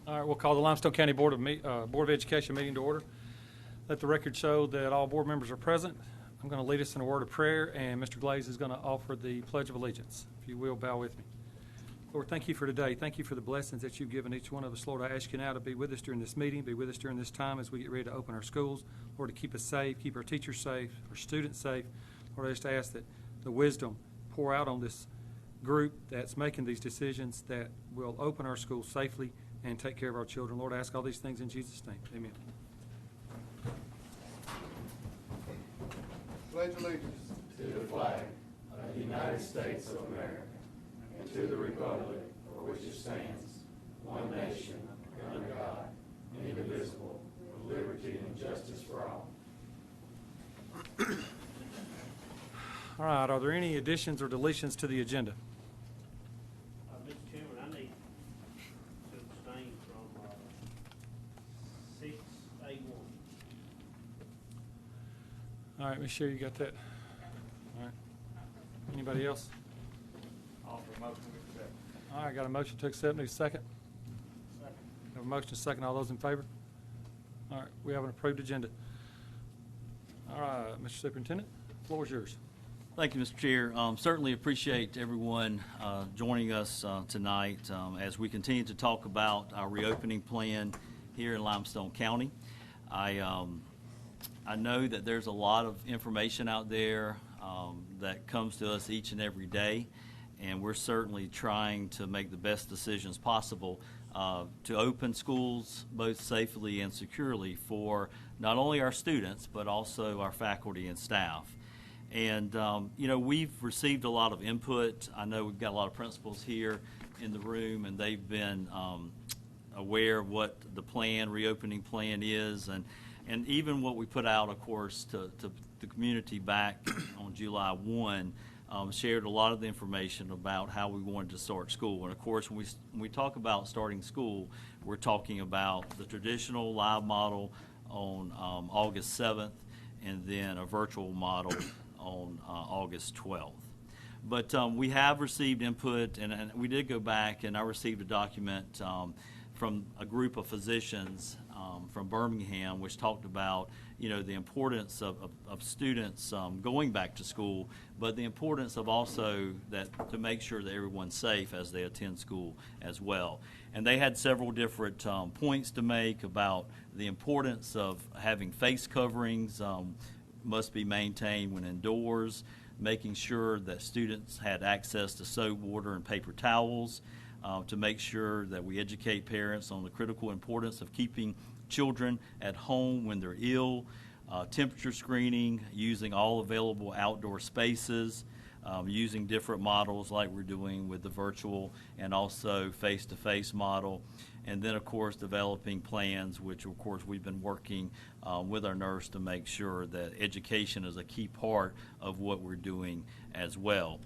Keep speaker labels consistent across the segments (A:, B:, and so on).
A: All right, we'll call the Limestone County Board of Education meeting to order. Let the record show that all board members are present. I'm going to lead us in a word of prayer, and Mr. Glaze is going to offer the Pledge of Allegiance. If you will, bow with me. Lord, thank you for today. Thank you for the blessings that you've given each one of us. Lord, I ask you now to be with us during this meeting, be with us during this time as we get ready to open our schools. Lord, to keep us safe, keep our teachers safe, our students safe. Lord, I just ask that the wisdom pour out on this group that's making these decisions that will open our schools safely and take care of our children. Lord, I ask all these things in Jesus' name. Amen.
B: Pledge allegiance
C: to the flag of the United States of America and to the republic for which it stands, one nation, under God, indivisible, with liberty and justice for all.
A: All right, are there any additions or deletions to the agenda?
D: Mr. Chairman, I need to abstain from 6A1.
A: All right, Ms. Sherry, you got that? All right. Anybody else?
B: Offer a motion to accept.
A: All right, got a motion to accept. Need a second?
D: Second.
A: Have a motion to second. All those in favor? All right, we have an approved agenda. All right, Mr. Superintendent, the floor is yours.
E: Thank you, Mr. Chair. Certainly appreciate everyone joining us tonight as we continue to talk about our reopening plan here in Limestone County. I know that there's a lot of information out there that comes to us each and every day, and we're certainly trying to make the best decisions possible to open schools both safely and securely for not only our students but also our faculty and staff. And, we've received a lot of input. I know we've got a lot of principals here in the room, and they've been aware of what the reopening plan is, and even what we put out, of course, to the community back on July 1, shared a lot of the information about how we wanted to start school. And, of course, when we talk about starting school, we're talking about the traditional live model on August 7th and then a virtual model on August 12th. But we have received input, and we did go back, and I received a document from a group of physicians from Birmingham, which talked about, the importance of students going back to school, but the importance of also that to make sure that everyone's safe as they attend school as well. And they had several different points to make about the importance of having face coverings, must be maintained when indoors, making sure that students had access to soap, water, and paper towels, to make sure that we educate parents on the critical importance of keeping children at home when they're ill, temperature screening, using all available outdoor spaces, using different models like we're doing with the virtual and also face-to-face model, and then, of course, developing plans, which, of course, we've been working with our nurse to make sure that education is a key part of what we're doing as well.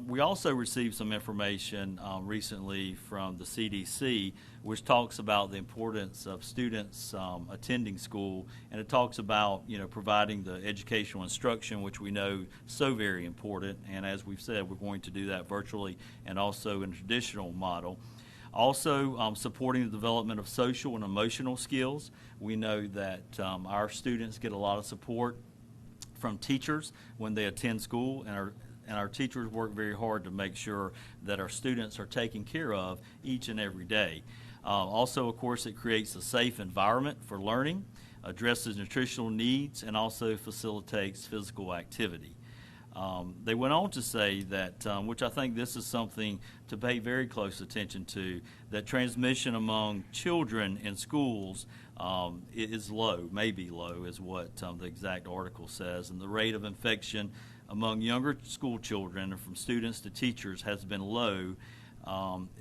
E: We also received some information recently from the CDC, which talks about the importance of students attending school, and it talks about providing the educational instruction, which we know so very important. And as we've said, we're going to do that virtually and also in a traditional model. Also, supporting the development of social and emotional skills. We know that our students get a lot of support from teachers when they attend school, and our teachers work very hard to make sure that our students are taken care of each and every day. Also, of course, it creates a safe environment for learning, addresses nutritional needs, and also facilitates physical activity. They went on to say that, which I think this is something to pay very close attention to, that transmission among children in schools is low, may be low, is what the exact article says, and the rate of infection among younger school children and from students to teachers has been low,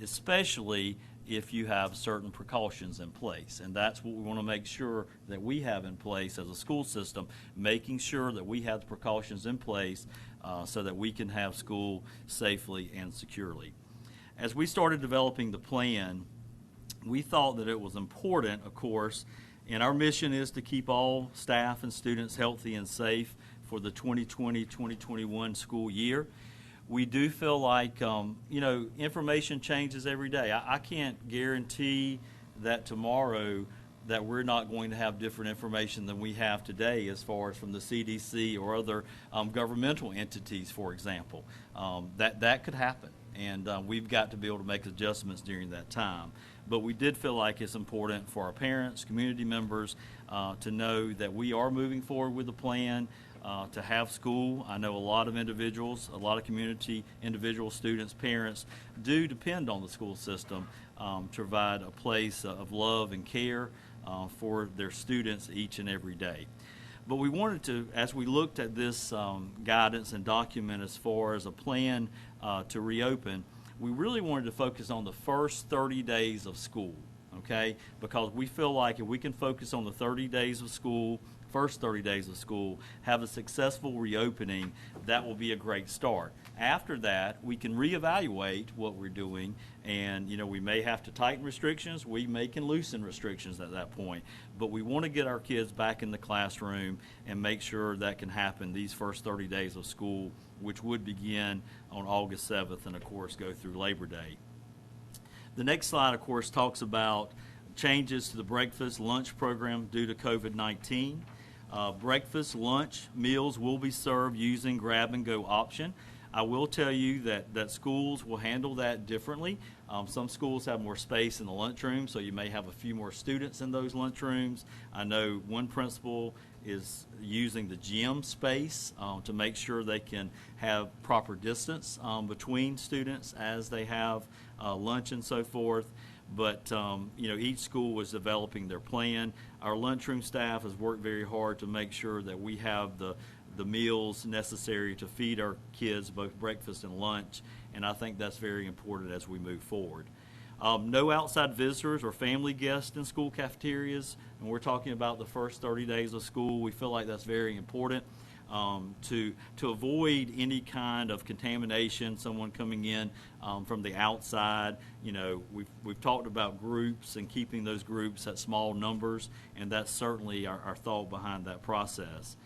E: especially if you have certain precautions in place. And that's what we want to make sure that we have in place as a school system, making sure that we have the precautions in place so that we can have school safely and securely. As we started developing the plan, we thought that it was important, of course, and our mission is to keep all staff and students healthy and safe for the 2020-2021 school year. We do feel like, information changes every day. I can't guarantee that tomorrow that we're not going to have different information than we have today as far as from the CDC or other governmental entities, for example. That could happen, and we've got to be able to make adjustments during that time. But we did feel like it's important for our parents, community members, to know that we are moving forward with the plan to have school. I know a lot of individuals, a lot of community individuals, students, parents do depend on the school system to provide a place of love and care for their students each and every day. But we wanted to, as we looked at this guidance and document as far as a plan to reopen, we really wanted to focus on the first 30 days of school, okay? Because we feel like if we can focus on the 30 days of school, first 30 days of school, have a successful reopening, that will be a great start. After that, we can reevaluate what we're doing, and we may have to tighten restrictions, we may can loosen restrictions at that point, but we want to get our kids back in the classroom and make sure that can happen these first 30 days of school, which would begin on August 7th and of course go through Labor Day. The next slide, of course, talks about changes to the breakfast lunch program due to COVID-19. Breakfast, lunch, meals will be served using grab-and-go option. I will tell you that schools will handle that differently. Some schools have more space in the lunchroom, so you may have a few more students in those lunchrooms. I know one principal is using the gym space to make sure they can have proper distance between students as they have lunch and so forth. But each school was developing their plan. Our lunchroom staff has worked very hard to make sure that we have the meals necessary to feed our kids both breakfast and lunch, and I think that's very important as we move forward. No outside visitors or family guests in school cafeterias, and we're talking about the first 30 days of school. We feel like that's very important to avoid any kind of contamination, someone coming in from the outside. We've talked about groups and keeping those groups at small numbers, and that's certainly our thought behind that process.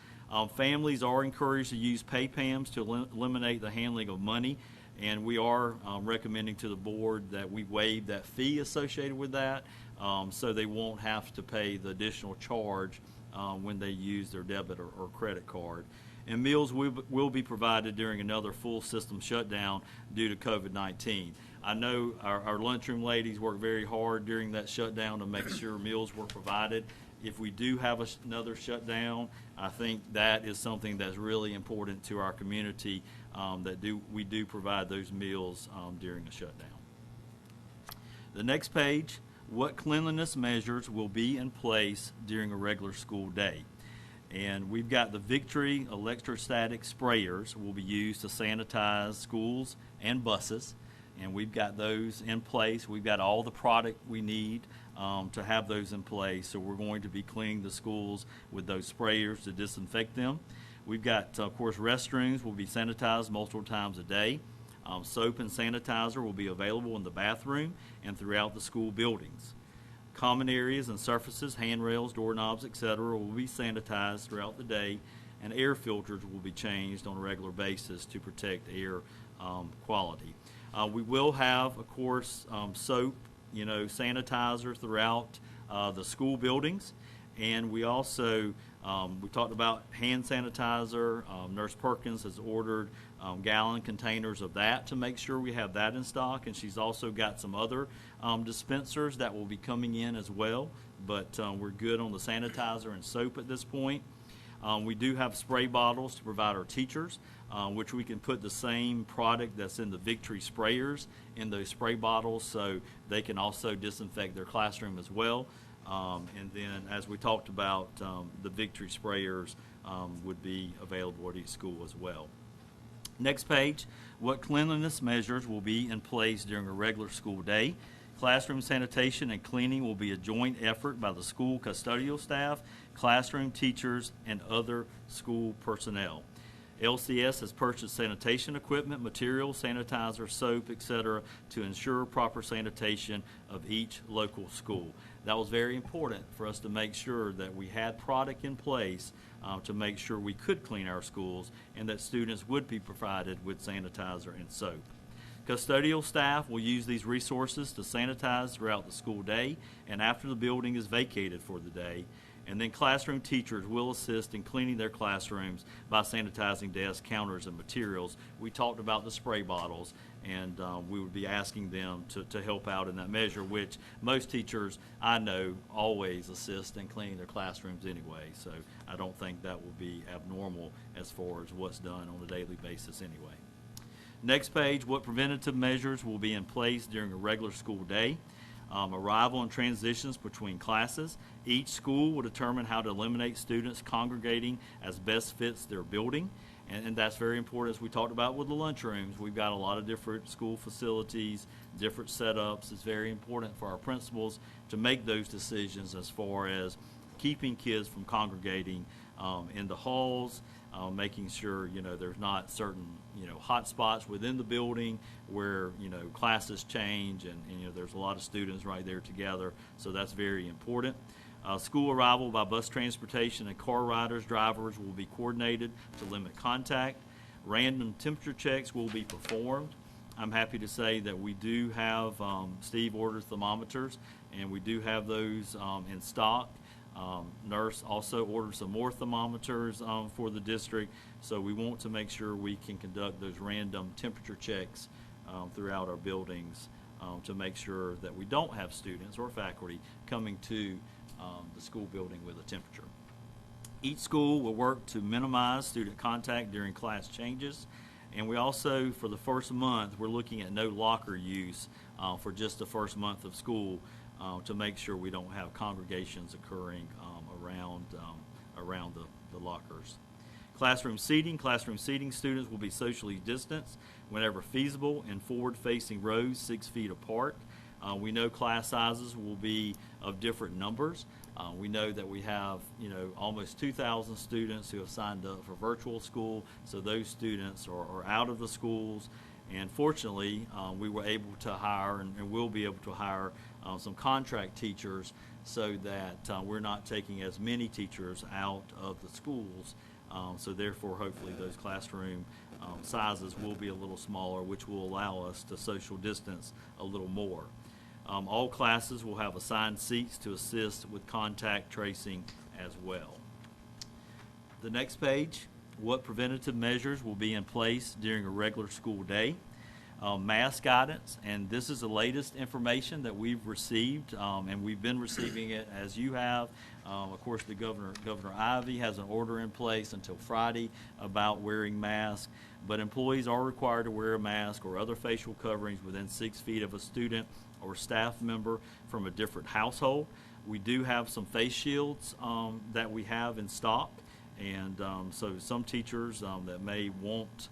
E: Families are encouraged to use pay-pams to eliminate the handling of money, and we are recommending to the board that we waive that fee associated with that, so they won't have to pay the additional charge when they use their debit or credit card. And meals will be provided during another full system shutdown due to COVID-19. I know our lunchroom ladies work very hard during that shutdown to make sure meals were provided. If we do have another shutdown, I think that is something that's really important to our community, that we do provide those meals during the shutdown. The next page, what cleanliness measures will be in place during a regular school day? And we've got the Victory electrostatic sprayers will be used to sanitize schools and buses, and we've got those in place. We've got all the product we need to have those in place, so we're going to be cleaning the schools with those sprayers to disinfect them. We've got, of course, restrooms will be sanitized multiple times a day. Soap and sanitizer will be available in the bathroom and throughout the school buildings. Common areas and surfaces, handrails, doorknobs, etc. will be sanitized throughout the day, and air filters will be changed on a regular basis to protect air quality. We will have, of course, soap, sanitizer throughout the school buildings, and we also we talked about hand sanitizer. Nurse Perkins has ordered gallon containers of that to make sure we have that in stock, and she's also got some other dispensers that will be coming in as well, but we're good on the sanitizer and soap at this point. We do have spray bottles to provide our teachers, which we can put the same product that's in the Victory sprayers in those spray bottles, so they can also disinfect their classroom as well. And then, as we talked about, the Victory sprayers would be available at each school as well. Next page, what cleanliness measures will be in place during a regular school day? Classroom sanitation and cleaning will be a joint effort by the school custodial staff, classroom teachers, and other school personnel. LCS has purchased sanitation equipment, materials, sanitizer, soap, etc. to ensure proper sanitation of each local school. That was very important for us to make sure that we had product in place to make sure we could clean our schools and that students would be provided with sanitizer and soap. Custodial staff will use these resources to sanitize throughout the school day and after the building is vacated for the day. And then classroom teachers will assist in cleaning their classrooms by sanitizing desks, counters, and materials. We talked about the spray bottles, and we would be asking them to help out in that measure, which most teachers I know always assist in cleaning their classrooms anyway. So I don't think that will be abnormal as far as what's done on a daily basis anyway. Next page, what preventative measures will be in place during a regular school day? Arrival and transitions between classes. Each school will determine how to eliminate students congregating as best fits their building. And that's very important, as we talked about with the lunchrooms. We've got a lot of different school facilities, different setups. It's very important for our principals to make those decisions as far as keeping kids from congregating in the halls, making sure, there's not certain, hot spots within the building where, classes change and there's a lot of students right there together. So that's very important. School arrival by bus transportation and car riders, drivers will be coordinated to limit contact. Random temperature checks will be performed. I'm happy to say that we do have, Steve orders thermometers, and we do have those in stock. Nurse also ordered some more thermometers for the district, so we want to make sure we can conduct those random temperature checks throughout our buildings to make sure that we don't have students or faculty coming to the school building with a temperature. Each school will work to minimize student contact during class changes, and we also, for the first month, we're looking at no locker use for just the first month of school to make sure we don't have congregations occurring around the lockers. Classroom seating students will be socially distanced whenever feasible in forward-facing rows 6 feet apart. We know class sizes will be of different numbers. We know that we have, almost 2,000 students who have signed up for virtual school, so those students are out of the schools. And fortunately, we were able to hire and will be able to hire some contract teachers so that we're not taking as many teachers out of the schools. So therefore, hopefully, those classroom sizes will be a little smaller, which will allow us to social distance a little more. All classes will have assigned seats to assist with contact tracing as well. The next page, what preventative measures will be in place during a regular school day? Mask guidance, and this is the latest information that we've received, and we've been receiving it as you have. Of course, the Governor Ivey has an order in place until Friday about wearing masks, but employees are required to wear a mask or other facial coverings within 6 feet of a student or staff member from a different household. We do have some face shields that we have in stock, and so some teachers that may want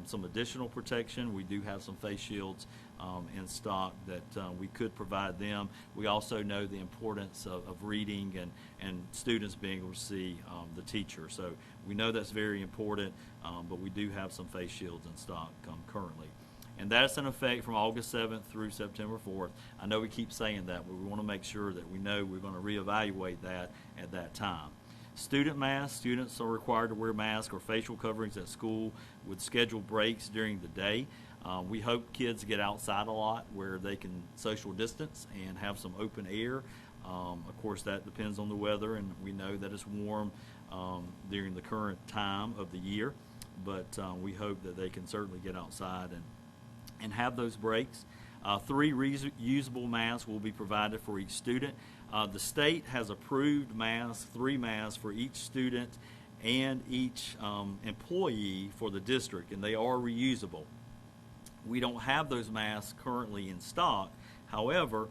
E: some additional protection, we do have some face shields in stock that we could provide them. We also know the importance of reading and students being able to see the teacher. So we know that's very important, but we do have some face shields in stock currently. And that's in effect from August 7th through September 4th. I know we keep saying that, but we want to make sure that we know we're going to reevaluate that at that time. Student masks, students are required to wear masks or facial coverings at school with scheduled breaks during the day. We hope kids get outside a lot where they can social distance and have some open air. Of course, that depends on the weather, and we know that it's warm during the current time of the year, but we hope that they can certainly get outside and have those breaks. 3 reusable masks will be provided for each student. The state has approved masks, 3 masks for each student and each employee for the district, and they are reusable. We don't have those masks currently in stock. However,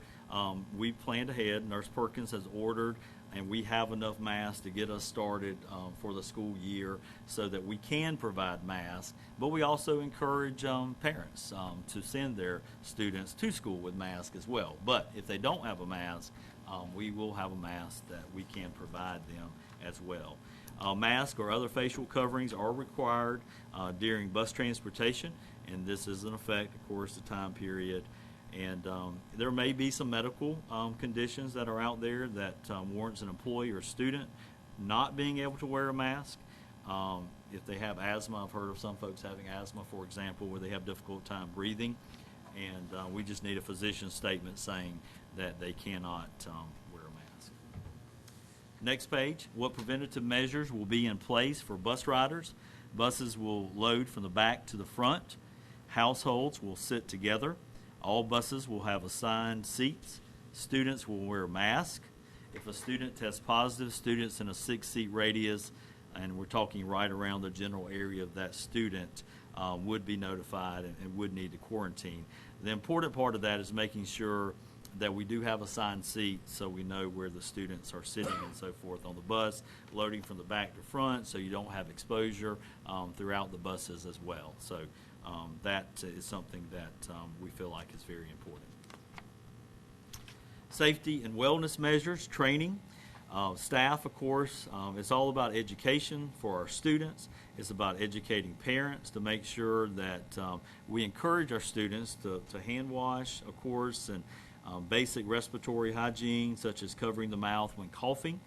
E: we planned ahead. Nurse Perkins has ordered, and we have enough masks to get us started for the school year so that we can provide masks. But we also encourage parents to send their students to school with masks as well. But if they don't have a mask, we will have a mask that we can provide them as well. Masks or other facial coverings are required during bus transportation, and this is in effect, of course, the time period. And there may be some medical conditions that are out there that warrants an employee or student not being able to wear a mask. If they have asthma, I've heard of some folks having asthma, for example, where they have difficult time breathing. and we just need a physician statement saying that they cannot wear a mask. Next page, what preventative measures will be in place for bus riders? Buses will load from the back to the front. Households will sit together. All buses will have assigned seats. Students will wear a mask. If a student tests positive, students in a 6-seat radius, and we're talking right around the general area of that student, would be notified and would need to quarantine. The important part of that is making sure that we do have assigned seats so we know where the students are sitting and so forth on the bus, loading from the back to front so you don't have exposure throughout the buses as well. So that is something that we feel like is very important. Safety and wellness measures, training. Staff, of course, it's all about education for our students. It's about educating parents to make sure that we encourage our students to hand wash, of course, and basic respiratory hygiene, such as covering the mouth when coughing.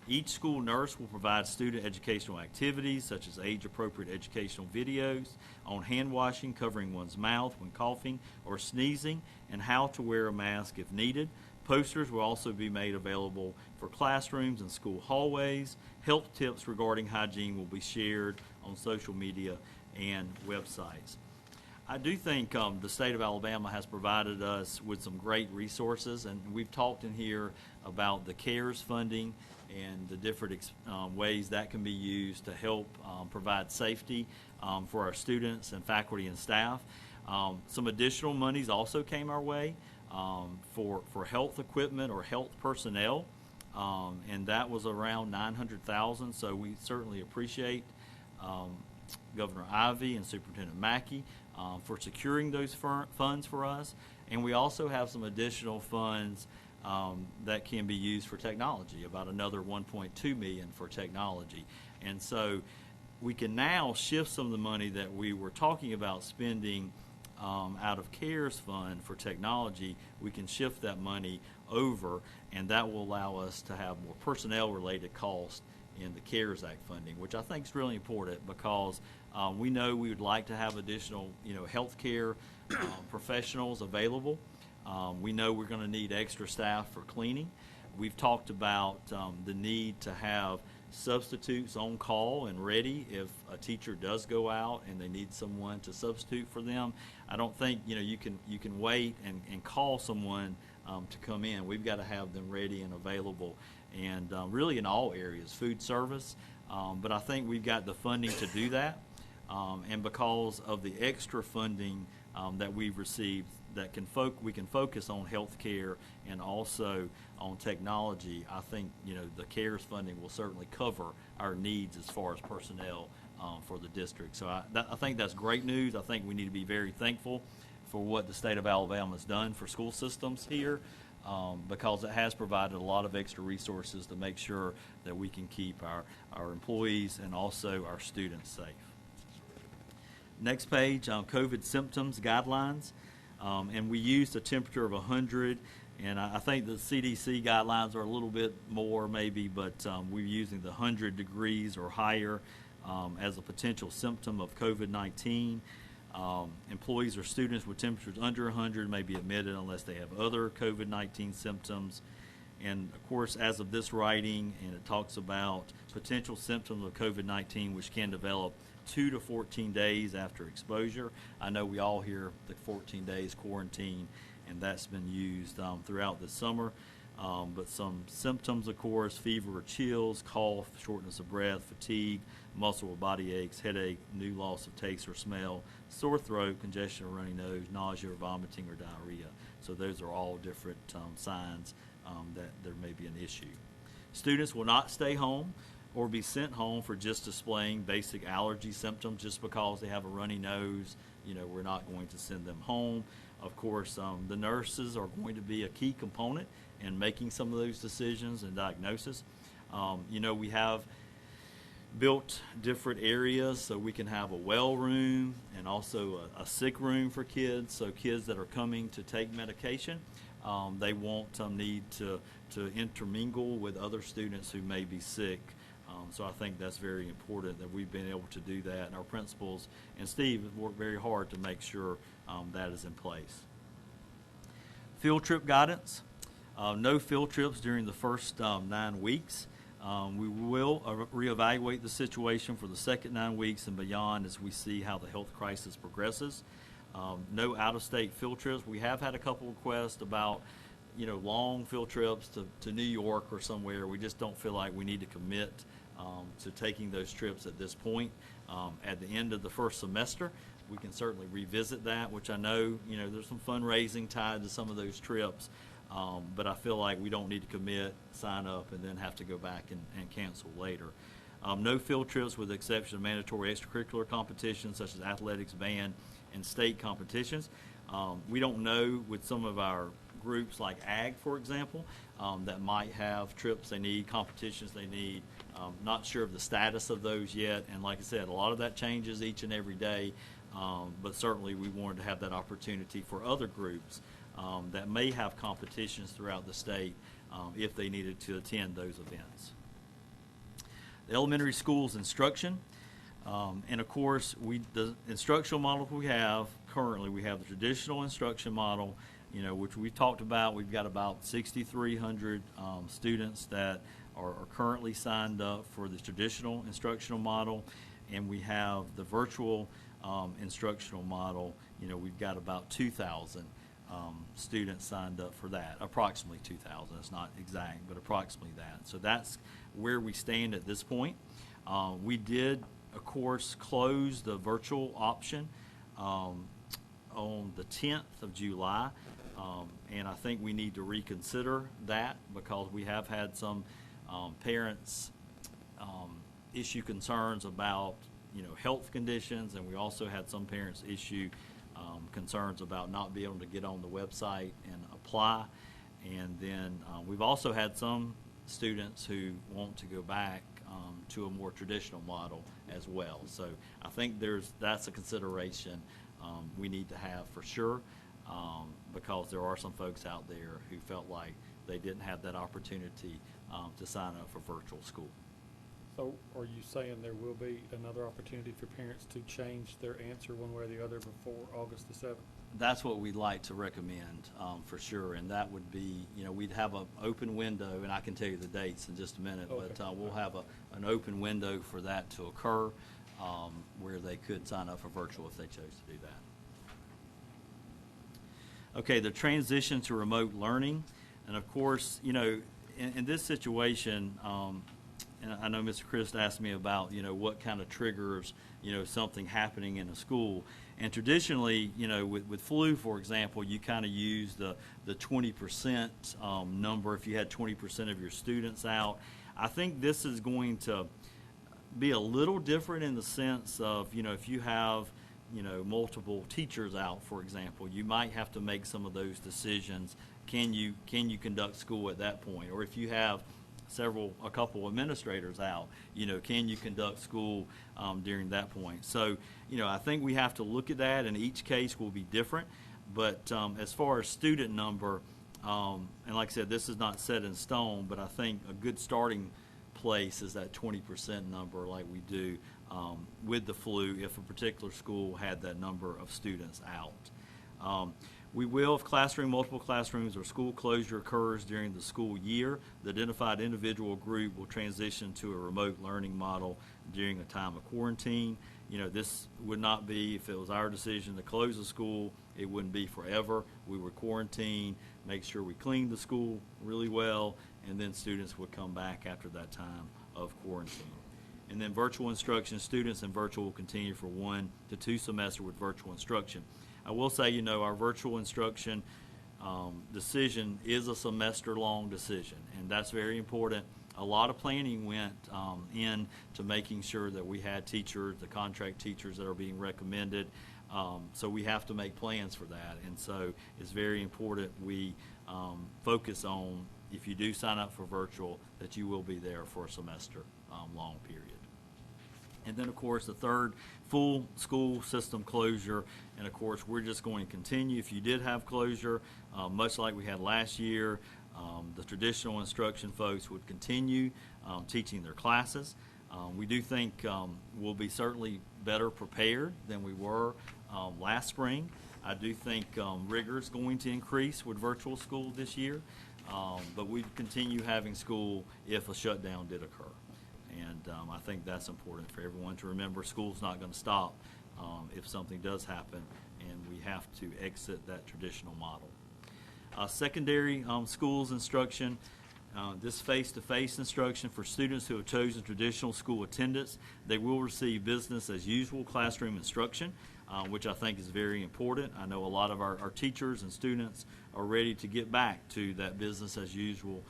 E: Each school nurse will provide student educational activities, such as age-appropriate educational videos on hand washing, covering one's mouth when coughing or sneezing, and how to wear a mask if needed. Posters will also be made available for classrooms and school hallways. Health tips regarding hygiene will be shared on social media and websites. I do think the state of Alabama has provided us with some great resources, and we've talked in here about the CARES funding and the different ways that can be used to help provide safety for our students and faculty and staff. Some additional monies also came our way for health equipment or health personnel, and that was around $900,000. So we certainly appreciate Governor Ivey and Superintendent Mackey for securing those funds for us. And we also have some additional funds that can be used for technology, about another $1.2 million for technology. And so we can now shift some of the money that we were talking about spending out of CARES fund for technology. We can shift that money over, and that will allow us to have more personnel-related costs in the CARES Act funding, which I think is really important because we know we would like to have additional, healthcare professionals available. We know we're going to need extra staff for cleaning. We've talked about the need to have substitutes on call and ready if a teacher does go out and they need someone to substitute for them. I don't think you can wait and call someone to come in. We've got to have them ready and available, and really in all areas, food service. But I think we've got the funding to do that, and because of the extra funding that we've received, that we can focus on health care and also on technology. I think the CARES funding will certainly cover our needs as far as personnel for the district. So I think that's great news. I think we need to be very thankful for what the state of Alabama has done for school systems here, because it has provided a lot of extra resources to make sure that we can keep our employees and also our students safe. Next page, COVID symptoms guidelines. And we used a temperature of 100, and I think the CDC guidelines are a little bit more maybe, but we're using the 100 degrees or higher as a potential symptom of COVID-19. Employees or students with temperatures under 100 may be admitted unless they have other COVID-19 symptoms. And of course, as of this writing, and it talks about potential symptoms of COVID-19 which can develop 2 to 14 days after exposure. I know we all hear the 14 days quarantine, and that's been used throughout the summer. But some symptoms, of course, fever or chills, cough, shortness of breath, fatigue, muscle or body aches, headache, new loss of taste or smell, sore throat, congestion or runny nose, nausea or vomiting or diarrhea. So those are all different signs that there may be an issue. Students will not stay home or be sent home for just displaying basic allergy symptoms. Just because they have a runny nose, we're not going to send them home. Of course, the nurses are going to be a key component in making some of those decisions and diagnosis. We have built different areas so we can have a well room and also a sick room for kids. So kids that are coming to take medication, they won't need to intermingle with other students who may be sick. So I think that's very important that we've been able to do that, and our principals and Steve have worked very hard to make sure that is in place. Field trip guidance. No field trips during the first 9 weeks. We will reevaluate the situation for the second 9 weeks and beyond as we see how the health crisis progresses. No out-of-state field trips. We have had a couple requests about, long field trips to New York or somewhere. We just don't feel like we need to commit to taking those trips at this point. At the end of the first semester, we can certainly revisit that, which I know, there's some fundraising tied to some of those trips, but I feel like we don't need to commit, sign up, and then have to go back and cancel later. No field trips with the exception of mandatory extracurricular competitions such as athletics, band, and state competitions. We don't know with some of our groups like AG, for example, that might have trips they need, competitions they need. Not sure of the status of those yet, and like I said, a lot of that changes each and every day, but certainly we wanted to have that opportunity for other groups that may have competitions throughout the state if they needed to attend those events. The elementary schools instruction, and of course, the instructional model we have currently, we have the traditional instruction model, which we talked about. We've got about 6,300 students that are currently signed up for the traditional instructional model, and we have the virtual instructional model. We've got about 2,000 students signed up for that, approximately 2,000. It's not exact, but approximately that. So that's where we stand at this point. We did, of course, close the virtual option on the 10th of July, and I think we need to reconsider that because we have had some parents issue concerns about health conditions, and we also had some parents issue concerns about not being able to get on the website and apply. And then we've also had some students who want to go back to a more traditional model as well. So I think that's a consideration we need to have for sure, because there are some folks out there who felt like they didn't have that opportunity to sign up for virtual school.
A: So are you saying there will be another opportunity for parents to change their answer one way or the other before August the 7th?
E: That's what we'd like to recommend for sure, and that would be, we'd have an open window, and I can tell you the dates in just a minute,
A: Okay.
E: but we'll have an open window for that to occur where they could sign up for virtual if they chose to do that. Okay, the transition to remote learning, and of course, in this situation, and I know Mr. Chris asked me about, what kind of triggers, something happening in a school. And traditionally, with flu, for example, you kind of use the 20% number if you had 20% of your students out. I think this is going to be a little different in the sense of, if you have, multiple teachers out, for example, you might have to make some of those decisions. Can you conduct school at that point? Or if you have a couple administrators out, can you conduct school during that point? So, I think we have to look at that, and each case will be different. But as far as student number, and like I said, this is not set in stone, but I think a good starting place is that 20% number like we do with the flu if a particular school had that number of students out. We will, if multiple classrooms or school closure occurs during the school year, the identified individual group will transition to a remote learning model during a time of quarantine. This would not be, if it was our decision to close the school, it wouldn't be forever. We would quarantine, make sure we cleaned the school really well, and then students would come back after that time of quarantine. And then virtual instruction, students in virtual will continue for 1 to 2 semesters with virtual instruction. I will say, our virtual instruction decision is a semester-long decision, and that's very important. A lot of planning went into making sure that we had teachers, the contract teachers that are being recommended, so we have to make plans for that. And so it's very important we focus on, if you do sign up for virtual, that you will be there for a semester-long period. And then, of course, the third, full school system closure. And, of course, we're just going to continue. If you did have closure, much like we had last year, the traditional instruction folks would continue teaching their classes. We do think we'll be certainly better prepared than we were last spring. I do think rigor is going to increase with virtual school this year, but we continue having school if a shutdown did occur. And I think that's important for everyone to remember. School's not going to stop if something does happen, and we have to exit that traditional model. Secondary schools instruction. This face-to-face instruction for students who have chosen traditional school attendance, they will receive business as usual classroom instruction, which I think is very important. I know a lot of our teachers and students are ready to get back to that business as usual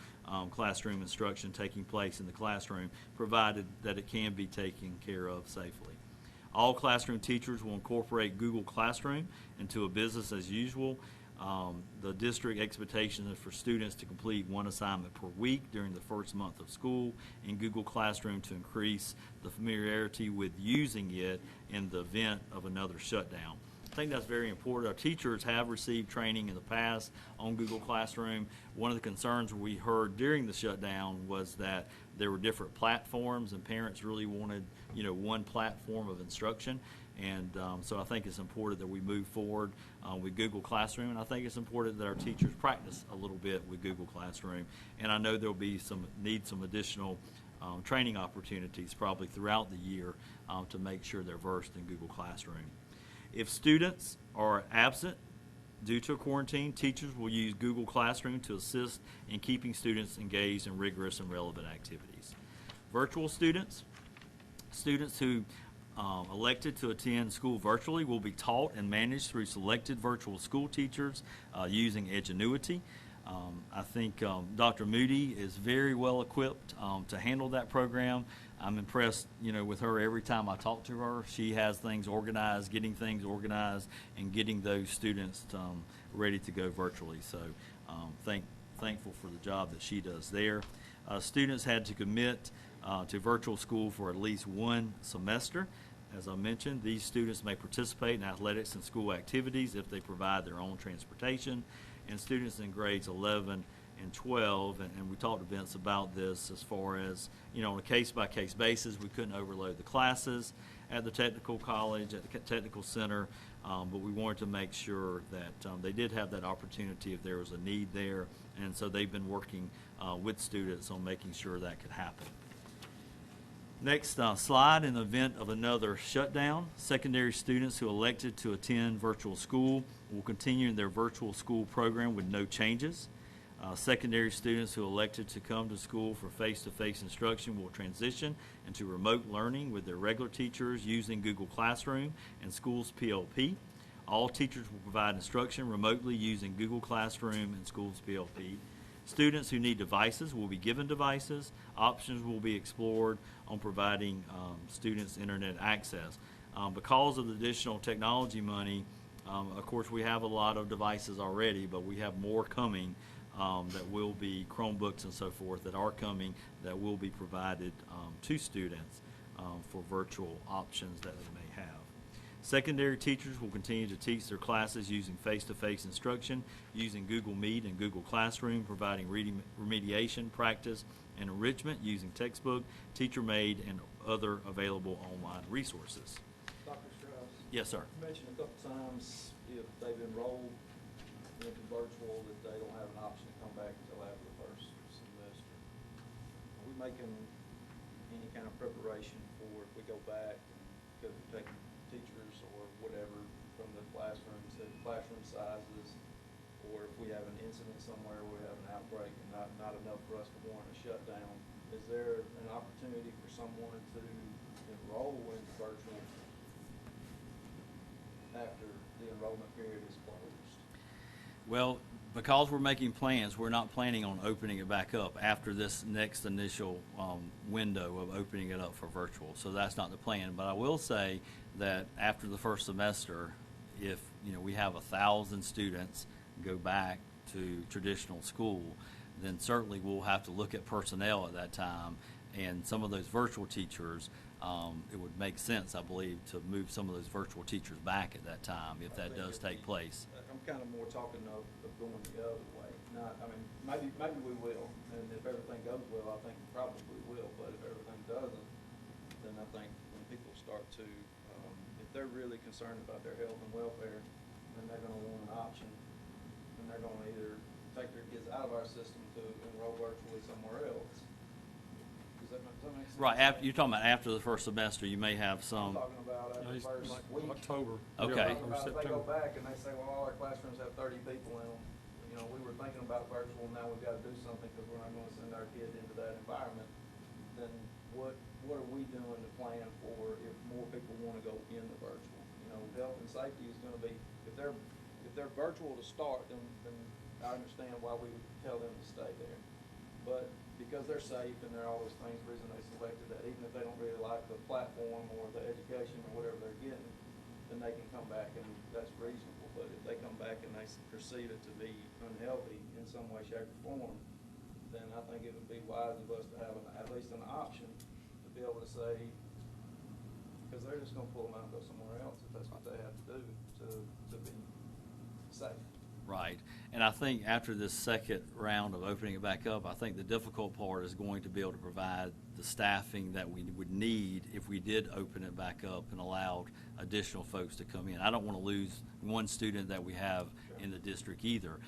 E: classroom instruction taking place in the classroom, provided that it can be taken care of safely. All classroom teachers will incorporate Google Classroom into a business as usual. The district expectation is for students to complete one assignment per week during the first month of school in Google Classroom to increase the familiarity with using it in the event of another shutdown. I think that's very important. Our teachers have received training in the past on Google Classroom. One of the concerns we heard during the shutdown was that there were different platforms and parents really wanted, one platform of instruction. And so I think it's important that we move forward with Google Classroom, and I think it's important that our teachers practice a little bit with Google Classroom. And I know there'll be some additional training opportunities probably throughout the year to make sure they're versed in Google Classroom. If students are absent due to a quarantine, teachers will use Google Classroom to assist in keeping students engaged in rigorous and relevant activities. Virtual students who elected to attend school virtually will be taught and managed through selected virtual school teachers using Edgenuity. I think Dr. Moody is very well equipped to handle that program. I'm impressed, with her every time I talk to her. She has things organized, getting things organized, and getting those students ready to go virtually. So thankful for the job that she does there. Students had to commit to virtual school for at least one semester. As I mentioned, these students may participate in athletics and school activities if they provide their own transportation. And students in grades 11 and 12, and we talked to Vince about this as far as, on a case-by-case basis, we couldn't overload the classes at the technical college, at the technical center, but we wanted to make sure that they did have that opportunity if there was a need there. And so they've been working with students on making sure that could happen. Next slide, in the event of another shutdown, secondary students who elected to attend virtual school will continue their virtual school program with no changes. Secondary students who elected to come to school for face-to-face instruction will transition into remote learning with their regular teachers using Google Classroom and Schools PLP. All teachers will provide instruction remotely using Google Classroom and Schools PLP. Students who need devices will be given devices. Options will be explored on providing students internet access. Because of the additional technology money, of course, we have a lot of devices already, but we have more coming that will be Chromebooks and so forth that are coming that will be provided to students for virtual options that they may have. Secondary teachers will continue to teach their classes using face-to-face instruction, using Google Meet and Google Classroom, providing remediation, practice, and enrichment using textbook, teacher-made, and other available online resources.
F: Dr. Strauss?
E: Yes, sir.
F: You mentioned a couple times if they've enrolled into virtual that they don't have an option to come back until after the first semester. Are we making any kind of preparation for if we go back and go to taking teachers or whatever from the classrooms, the classroom sizes, or if we have an incident somewhere where we have an outbreak and not enough for us to warrant a shutdown, is there an opportunity for someone to enroll into virtual after the enrollment period is closed?
E: Well, because we're making plans, we're not planning on opening it back up after this next initial window of opening it up for virtual. So that's not the plan. But I will say that after the first semester, if we have 1,000 students go back to traditional school, then certainly we'll have to look at personnel at that time. And some of those virtual teachers, it would make sense, I believe, to move some of those virtual teachers back at that time if that does take place.
F: I'm kind of more talking of going the other way. Not, I mean, maybe we will, and if everything goes well, I think we probably will. But if everything doesn't, then I think when people start to, if they're really concerned about their health and welfare, then they're gonna want an option, and they're gonna either take their kids out of our system to enroll virtually somewhere else. Does that make sense?
E: Right, you're talking about after the first semester, you may have
F: I'm
E: some,
F: talking about after the
A: He's
F: first
A: like
F: week.
A: October.
E: Okay.
F: I'm talking about if they go back and they say, well, all our classrooms have 30 people in them, you know, we were thinking about virtual, now we've got to do something because we're not going to send our kid into that environment, then what are we doing to plan for if more people want to go into virtual? You know, health and safety is going to be, if they're virtual to start, then I understand why we would tell them to stay there. But because they're safe and they're all those things, the reason they selected that, even if they don't really like the platform or the education or whatever they're getting, then they can come back and that's reasonable. But if they come back and they perceive it to be unhealthy in some way, shape, or form, then I think it would be wise of us to have at least an option to be able to say, because they're just gonna pull them out and go somewhere else if that's what they have to do to be safe.
E: right. And I think after this second round of opening it back up, I think the difficult part is going to be able to provide the staffing that we would need if we did open it back up and allowed additional folks to come in. I don't want to lose one student that we have in the district either.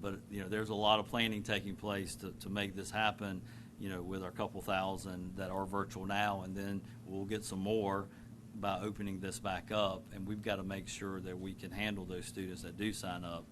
E: But, you know, there's a lot of planning taking place to make this happen, you know, with our couple thousand that are virtual now, and then we'll get some more by opening this back up, and we've got to make sure that we can handle those students that do sign up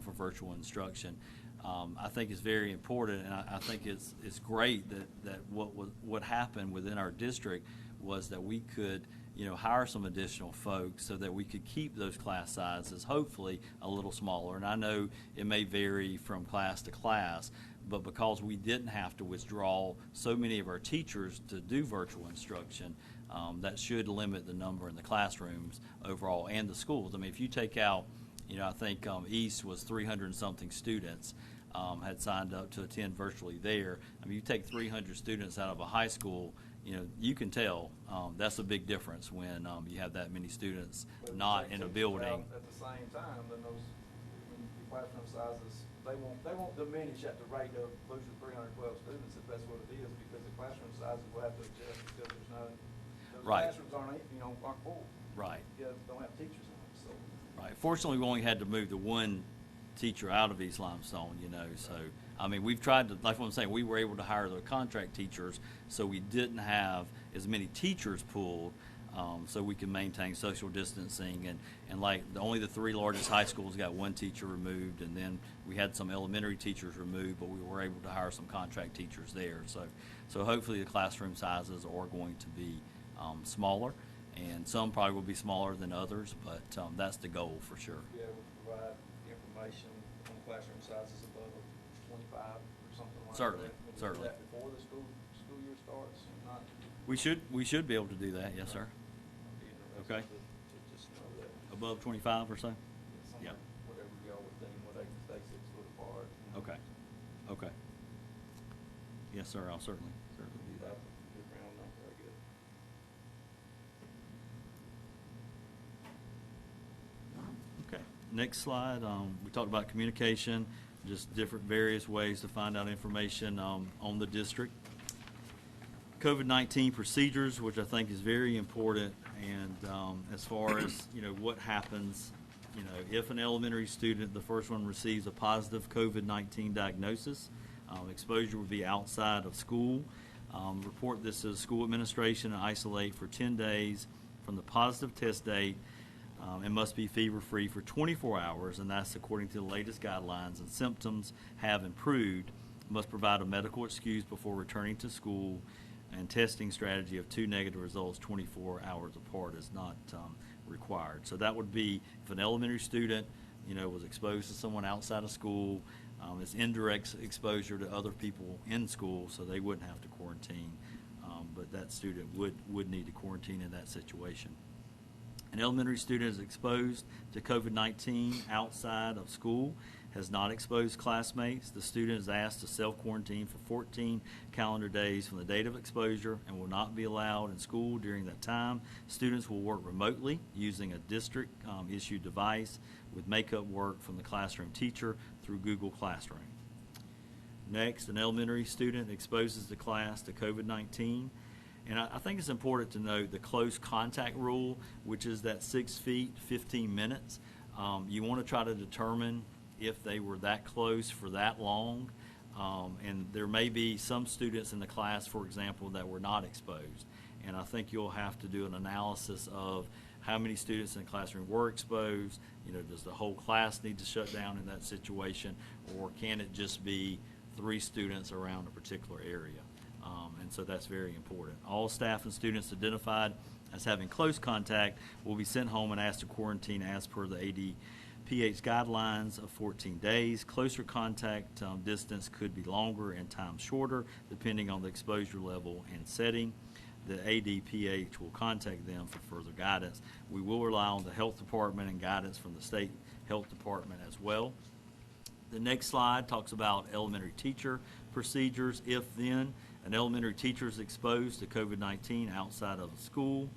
E: for virtual instruction. I think it's very important, and I think it's great that what happened within our district was that we could, you know, hire some additional folks so that we could keep those class sizes hopefully a little smaller. And I know it may vary from class to class, but because we didn't have to withdraw so many of our teachers to do virtual instruction, that should limit the number in the classrooms overall and the schools. I mean, if you take out, you know, I think East was 300 and something students had signed up to attend virtually there. I mean, you take 300 students out of a high school, you know, you can tell that's a big difference when you have that many students
F: But if you
E: not
F: take
E: in a
F: teachers
E: building.
F: out at the same time, then those the classroom sizes, they won't diminish at the rate of losing 312 students if that's what it is, because the classroom sizes will have to adjust because there's no, those
E: Right.
F: classrooms aren't full.
E: Right.
F: Yeah, don't have teachers in them, so.
E: Right. Fortunately, we only had to move the one teacher out of East Limestone, you know, so, I mean, we've tried to, like what I'm saying, we were able to hire the contract teachers, so we didn't have as many teachers pulled, so we can maintain social distancing, and like, only the three largest high schools got one teacher removed, and then we had some elementary teachers removed, but we were able to hire some contract teachers there, so hopefully the classroom sizes are going to be smaller, and some probably will be smaller than others, but that's the goal for sure.
F: Be able to provide information on classroom sizes above 25 or something like
E: Certainly,
F: that. Can we do
E: certainly.
F: that before the school year starts and not?
E: We should be able to do that, yes, sir.
F: I'd be interested
E: Okay.
F: to just know that.
E: Above 25 or so?
F: Something,
E: Yeah.
F: whatever y'all would think, where they can stay 6 foot apart.
E: Okay. Okay. Yes, sir, I'll certainly do that.
F: Good round number, I guess.
E: Okay. Next slide, we talked about communication, just different various ways to find out information on the district. COVID-19 procedures, which I think is very important, and as far as, you know, what happens, you know, if an elementary student, the first one, receives a positive COVID-19 diagnosis, exposure would be outside of school. Report this to the school administration and isolate for 10 days from the positive test date, and must be fever-free for 24 hours, and that's according to the latest guidelines, and symptoms have improved, must provide a medical excuse before returning to school, and testing strategy of 2 negative results 24 hours apart is not required. So that would be if an elementary student, you know, was exposed to someone outside of school, it's indirect exposure to other people in school, so they wouldn't have to quarantine, but that student would need to quarantine in that situation. An elementary student is exposed to COVID-19 outside of school, has not exposed classmates. The student is asked to self-quarantine for 14 calendar days from the date of exposure and will not be allowed in school during that time. Students will work remotely using a district-issued device with makeup work from the classroom teacher through Google Classroom. Next, an elementary student exposes the class to COVID-19. And I think it's important to note the close contact rule, which is that 6 feet, 15 minutes. You want to try to determine if they were that close for that long. And there may be some students in the class, for example, that were not exposed. And I think you'll have to do an analysis of how many students in the classroom were exposed. Does the whole class need to shut down in that situation, or can it just be 3 students around a particular area? And so that's very important. All staff and students identified as having close contact will be sent home and asked to quarantine as per the ADPH guidelines of 14 days. Closer contact distance could be longer and time shorter depending on the exposure level and setting. The ADPH will contact them for further guidance. We will rely on the health department and guidance from the state health department as well. The next slide talks about elementary teacher procedures. If then an elementary teacher is exposed to COVID-19 outside of the school,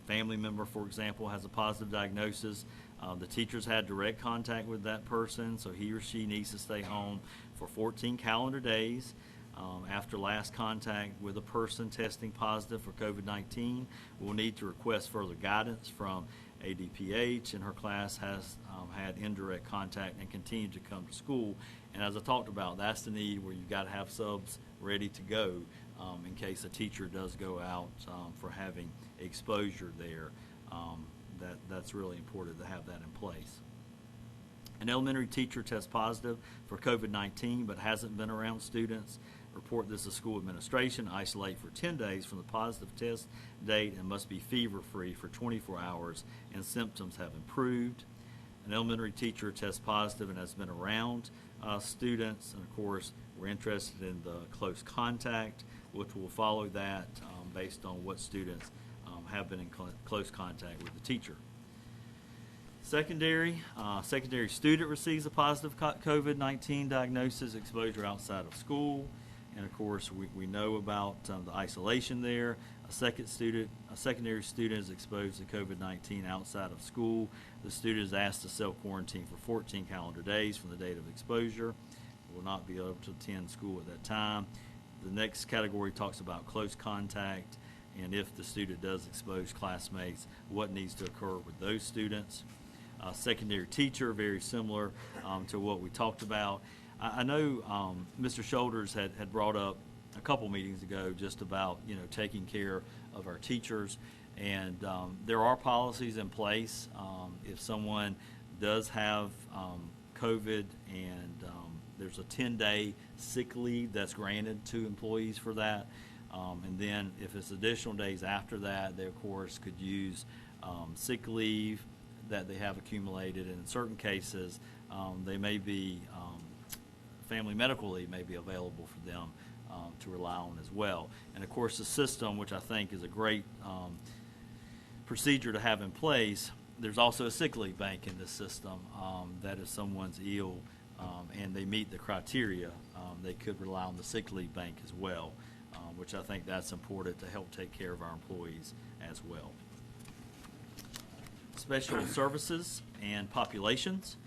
E: family member, for example, has a positive diagnosis, the teacher's had direct contact with that person, so he or she needs to stay home for 14 calendar days. After last contact with a person testing positive for COVID-19, we'll need to request further guidance from ADPH, and her class has had indirect contact and continued to come to school. And as I talked about, that's the need where you've got to have subs ready to go in case a teacher does go out for having exposure there. That's really important to have that in place. An elementary teacher tests positive for COVID-19 but hasn't been around students. Report this to school administration, isolate for 10 days from the positive test date, and must be fever-free for 24 hours and symptoms have improved. An elementary teacher tests positive and has been around students, and of course we're interested in the close contact, which will follow that based on what students have been in close contact with the teacher. Secondary student receives a positive COVID-19 diagnosis, exposure outside of school. And of course, we know about the isolation there. A secondary student is exposed to COVID-19 outside of school. The student is asked to self-quarantine for 14 calendar days from the date of exposure. Will not be able to attend school at that time. The next category talks about close contact, and if the student does expose classmates, what needs to occur with those students. Secondary teacher, very similar to what we talked about. I know Mr. Shoulders had brought up a couple meetings ago just about taking care of our teachers, and there are policies in place. If someone does have COVID and there's a 10-day sick leave that's granted to employees for that, and then if it's additional days after that, they of course could use sick leave that they have accumulated, and in certain cases they may be family medical leave may be available for them to rely on as well. And of course the system, which I think is a great procedure to have in place, there's also a sick leave bank in this system that if someone's ill and they meet the criteria, they could rely on the sick leave bank as well, which I think that's important to help take care of our employees as well. Special services and populations.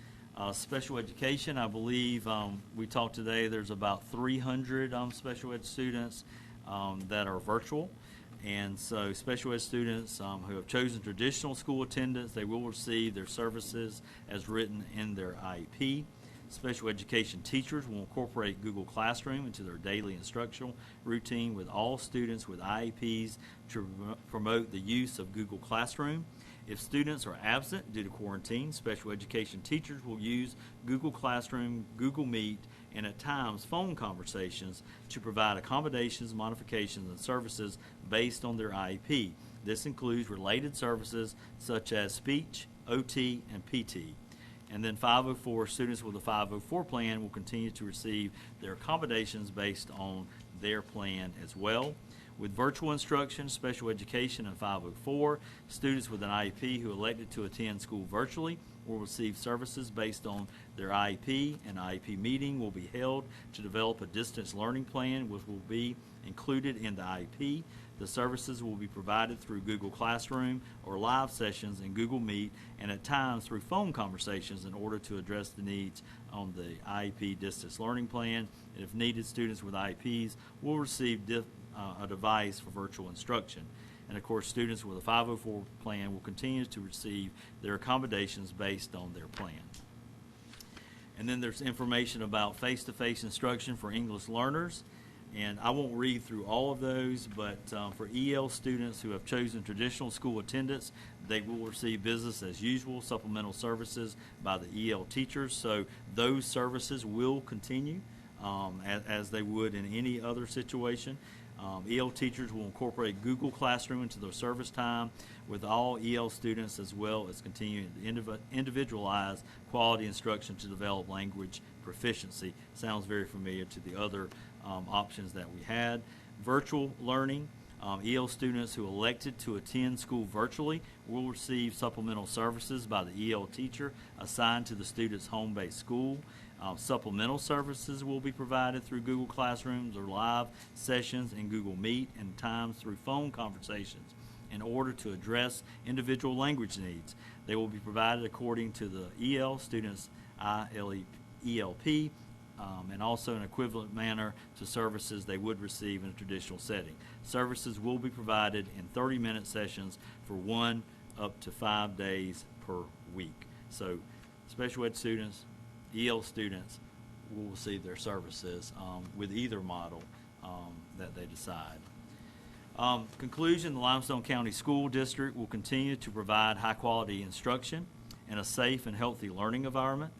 E: Special education, I believe we talked today, there's about 300 special ed students that are virtual. And so special ed students who have chosen traditional school attendance, they will receive their services as written in their IEP. Special education teachers will incorporate Google Classroom into their daily instructional routine with all students with IEPs to promote the use of Google Classroom. If students are absent due to quarantine, special education teachers will use Google Classroom, Google Meet, and at times phone conversations to provide accommodations, modifications, and services based on their IEP. This includes related services such as speech, OT, and PT. And then 504, students with a 504 plan will continue to receive their accommodations based on their plan as well. With virtual instruction, special education, and 504, students with an IEP who elected to attend school virtually will receive services based on their IEP. An IEP meeting will be held to develop a distance learning plan, which will be included in the IEP. The services will be provided through Google Classroom or live sessions in Google Meet, and at times through phone conversations in order to address the needs on the IEP distance learning plan. And if needed, students with IEPs will receive a device for virtual instruction. And of course, students with a 504 plan will continue to receive their accommodations based on their plan. And then there's information about face-to-face instruction for English learners. And I won't read through all of those, but for EL students who have chosen traditional school attendance, they will receive business as usual supplemental services by the EL teachers. So those services will continue as they would in any other situation. EL teachers will incorporate Google Classroom into their service time with all EL students, as well as continuing to individualize quality instruction to develop language proficiency. Sounds very familiar to the other options that we had. Virtual learning. EL students who elected to attend school virtually will receive supplemental services by the EL teacher assigned to the student's home-based school. Supplemental services will be provided through Google Classrooms or live sessions in Google Meet, and times through phone conversations in order to address individual language needs. They will be provided according to the EL students' ELP, and also in equivalent manner to services they would receive in a traditional setting. Services will be provided in 30-minute sessions for 1 up to 5 days per week. So special ed students, EL students will receive their services with either model that they decide. Conclusion, the Limestone County School District will continue to provide high-quality instruction and a safe and healthy learning environment.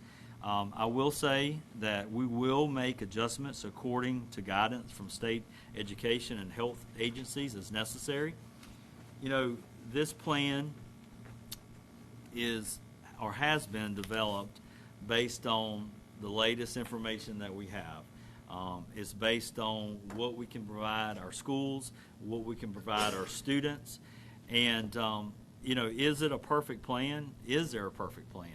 E: I will say that we will make adjustments according to guidance from state education and health agencies as necessary. You know, this plan is or has been developed based on the latest information that we have. It's based on what we can provide our schools, what we can provide our students, and you know, is it a perfect plan? Is there a perfect plan?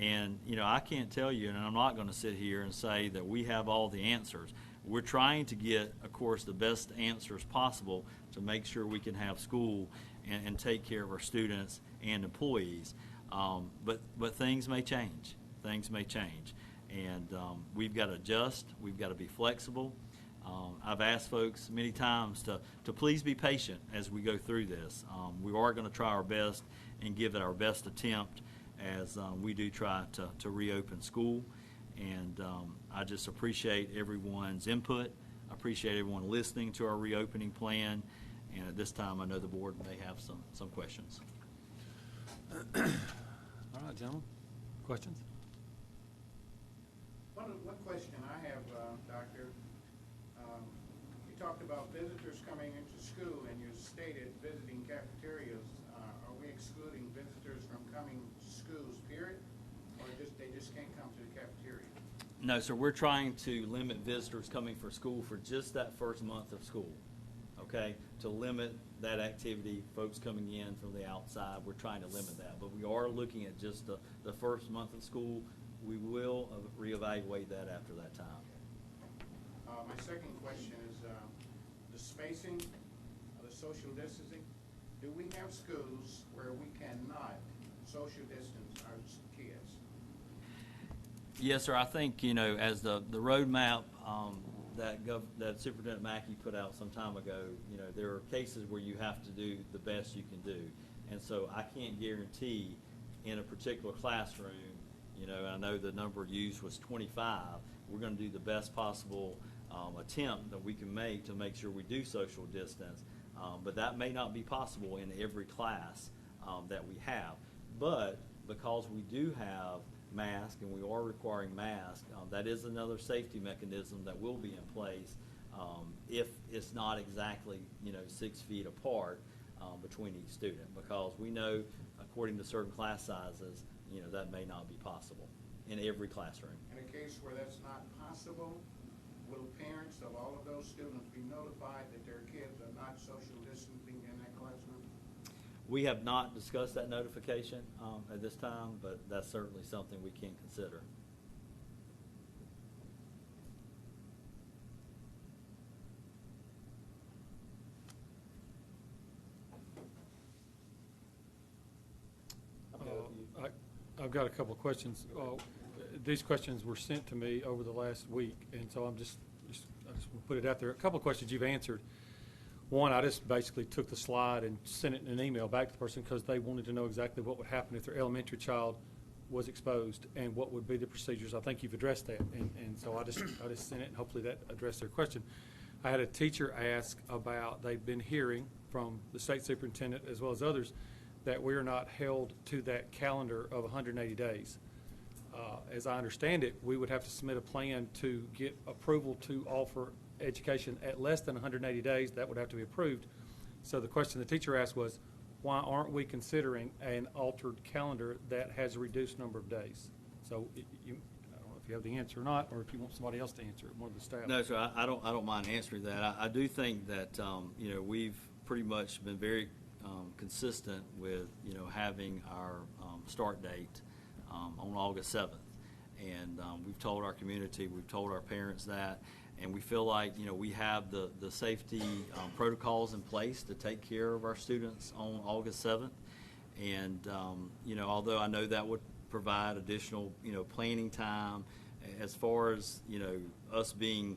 E: And you know, I can't tell you, and I'm not going to sit here and say that we have all the answers. We're trying to get, of course, the best answers possible to make sure we can have school and take care of our students and employees. But things may change. Things may change. And we've got to adjust. We've got to be flexible. I've asked folks many times to please be patient as we go through this. We are going to try our best and give it our best attempt as we do try to reopen school. And I just appreciate everyone's input. I appreciate everyone listening to our reopening plan. And at this time, I know the board may have some questions.
A: All right, gentlemen. Questions?
G: One question I have, Doctor, you talked about visitors coming into school, and you stated visiting cafeterias. Are we excluding visitors from coming to schools, period? Or they just can't come to the cafeteria?
E: No, sir. We're trying to limit visitors coming for school for just that first month of school, okay? To limit that activity, folks coming in from the outside, we're trying to limit that. But we are looking at just the first month of school. We will reevaluate that after that time.
G: My second question is the spacing, the social distancing. Do we have schools where we cannot social distance our kids?
E: Yes, sir. I think, you know, as the roadmap that Superintendent Mackey put out some time ago, you know, there are cases where you have to do the best you can do. And so I can't guarantee in a particular classroom, you know, I know the number used was 25. We're going to do the best possible attempt that we can make to make sure we do social distance. But that may not be possible in every class that we have. But because we do have masks and we are requiring masks, that is another safety mechanism that will be in place if it's not exactly, you know, 6 feet apart between each student, because we know according to certain class sizes, you know, that may not be possible in every classroom.
G: In a case where that's not possible, will parents of all of those students be notified that their kids are not social distancing in that classroom?
E: We have not discussed that notification at this time, but that's certainly something we can consider.
A: I've got a couple of questions. These questions were sent to me over the last week, and so I just want to put it out there. A couple of questions you've answered. One, I just basically took the slide and sent it in an email back to the person because they wanted to know exactly what would happen if their elementary child was exposed and what would be the procedures. I think you've addressed that, and so I just sent it, and hopefully that addressed their question. I had a teacher ask about, they've been hearing from the state superintendent as well as others that we are not held to that calendar of 180 days. As I understand it, we would have to submit a plan to get approval to offer education at less than 180 days. That would have to be approved. So the question the teacher asked was, why aren't we considering an altered calendar that has a reduced number of days? So I don't know if you have the answer or not, or if you want somebody else to answer it, one of the staff.
E: No, sir, I don't mind answering that. I do think that, we've pretty much been very consistent with, having our start date on August 7th. And we've told our community, we've told our parents that, and we feel like, we have the safety protocols in place to take care of our students on August 7th. And, although I know that would provide additional, planning time, as far as, us being,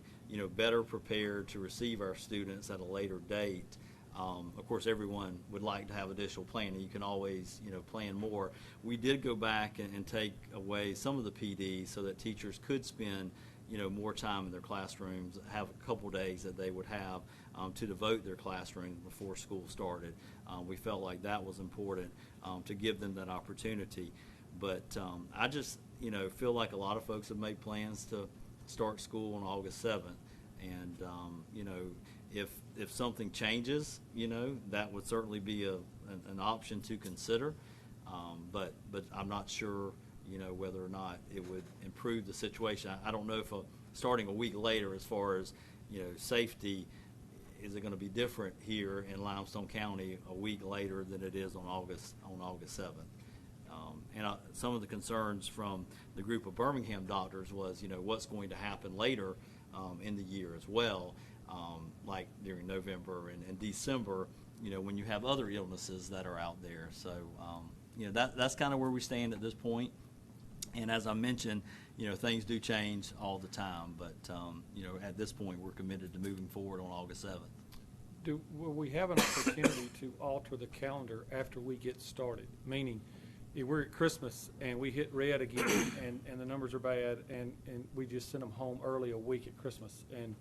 E: better prepared to receive our students at a later date. Of course, everyone would like to have additional planning. You can always, plan more. We did go back and take away some of the PD so that teachers could spend, more time in their classrooms, have a couple days that they would have to devote their classroom before school started. We felt like that was important to give them that opportunity. But I just, feel like a lot of folks have made plans to start school on August 7th. And, if something changes, that would certainly be an option to consider. But I'm not sure, whether or not it would improve the situation. I don't know if starting a week later, as far as, safety, is it going to be different here in Limestone County a week later than it is on August 7th? And some of the concerns from the group of Birmingham doctors was, what's going to happen later in the year as well, like during November and December, when you have other illnesses that are out there. So, that's kind of where we stand at this point. And as I mentioned, things do change all the time. But, at this point, we're committed to moving forward on August 7th.
A: Will we have an opportunity to alter the calendar after we get started? Meaning, if we're at Christmas and we hit red again and the numbers are bad and we just send them home early a week at Christmas. And,